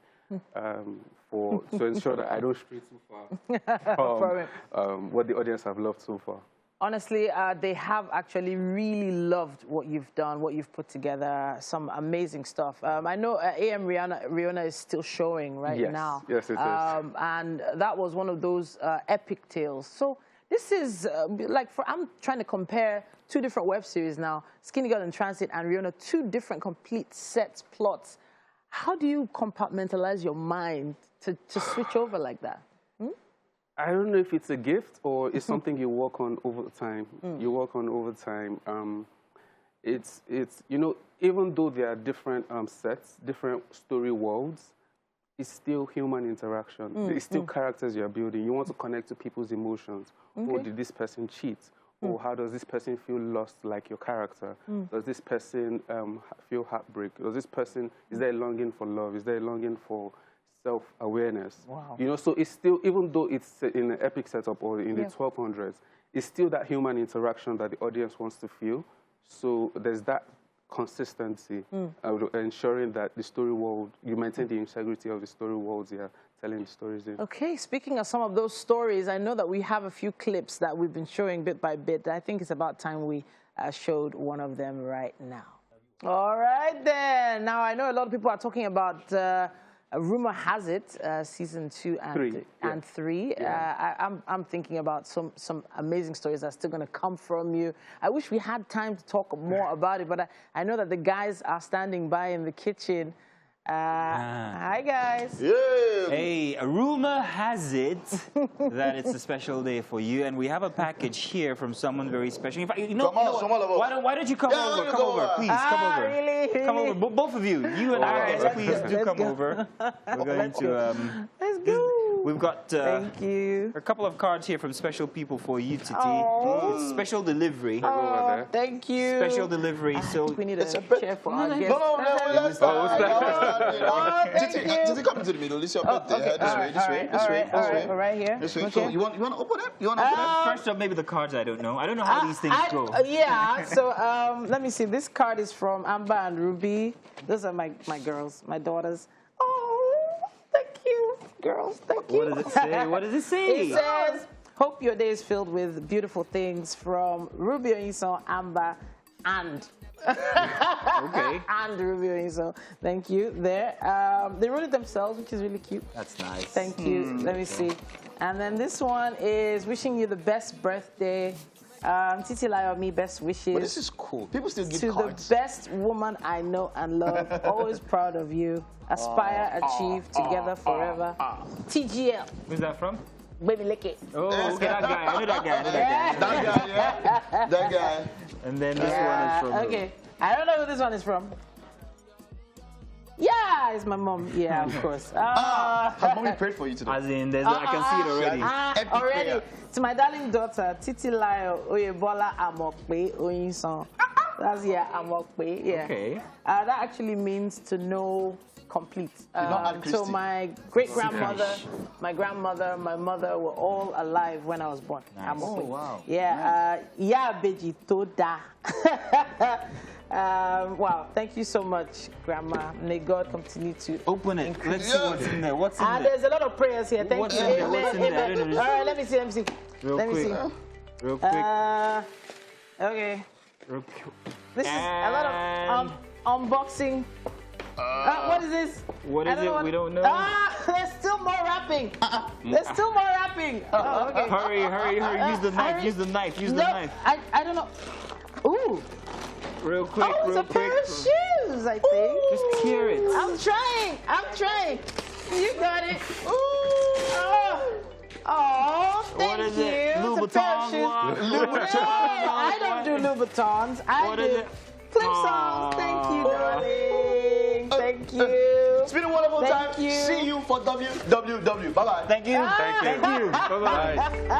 to ensure that I don't stray too far from what the audience have loved so far. Honestly, they have actually really loved what you've done, what you've put together, some amazing stuff. I know AM Rihanna is still showing now. Yes, it is. And that was one of those epic tales. So this is, I'm trying to compare two different web series now, Skinny Girl in Transit and Rihanna, two different complete sets, plots. How do you compartmentalize your mind to switch over like that? I don't know if it's a gift or it's something you work on over time. You work on over time. It's even though there are different sets, different story worlds, it's still human interaction. It's still characters you're building. You want to connect to people's emotions. Okay. Oh, did this person cheat? Or how does this person feel lost like your character? Does this person feel heartbreak? Is there a longing for love? Is there a longing for self-awareness? Wow. So it's still, even though it's in an epic setup or in the 1200s, it's still that human interaction that the audience wants to feel. So there's that consistency, ensuring that the story world, you maintain the integrity of the story worlds you're telling the stories in. Okay, speaking of some of those stories, I know that we have a few clips that we've been showing bit by bit. I think it's about time we showed one of them right now. All right, then. Now, I know a lot of people are talking about Rumor Has It, season 2 and 3. Yeah. I'm thinking about some amazing stories that's still going to come from you. I wish we had time to talk more about it, but I know that the guys are standing by in the kitchen. Hi, guys. Yeah. Hey, a rumor has it that it's a special day for you, and we have a package here from someone very special. In fact, why don't you come over? Come over, please. Come over. Really? Come over, both of you. You and I, please do come over. We're going to. Let's go. We've got thank you. A couple of cards here from special people for you, Titi. It's special delivery. Oh, thank you. Special delivery. So we need a chair for our guest. Titi, come into the middle. This is your birthday. This way. Right here. This way. So you want to open it? You want to open it? First up, maybe the cards. I don't know. I don't know how these things go. Yeah. So let me see. This card is from Amber and Ruby. Those are my girls, my daughters. Girls, thank you. What does it say? What does it say? It says, hope your day is filled with beautiful things from Ruby Oyiso, Amber, and okay. And Ruby Oyiso. Thank you. There. They wrote it themselves, which is really cute. That's nice. Thank you. Let me see. And then this one is wishing you the best birthday. Titi Layomi, best wishes. But this is cool. People still give cards. To the best woman I know and love. Always proud of you. Aspire, achieve, together forever. TGL. Who's that from? Baby Lick It. Oh, okay, that guy. I know that guy. That guy. And then this one is from. Okay. I don't know who this one is from. Yeah, it's my mom. Yeah, of course. Has mommy prayed for you today? As in, I can see it already. Already. To my darling daughter, Titi Layo Oyebola Amokpe Oyinson. That's Amokpe. Yeah. Okay. That actually means to know complete. So my great-grandmother, my grandmother, my mother were all alive when I was born. Nice. Oh, wow. Yeah. Beji Toda. Wow, thank you so much, Grandma. May God continue to open it. Let's see what's in there. What's in there? There's a lot of prayers here. Thank what's you. In there? What's in there? All right, let me see. Real quick. Okay. Real quick. This is a lot of unboxing. What is this? What is it? We don't know. There's still more wrapping. There's still more wrapping. Oh, okay. Hurry. Use the knife. Use the knife. I don't know. Ooh. Real quick, it's a pair of shoes, I think. Just tear it. I'm trying. You got it. Ooh. Oh, thank you. What is it? Louboutins. I don't do Louboutins. I do Clip-ons. Thank you, darling. Thank you. It's been a wonderful time. See you for WWW. Bye-bye. Thank you. Thank you. Bye-bye.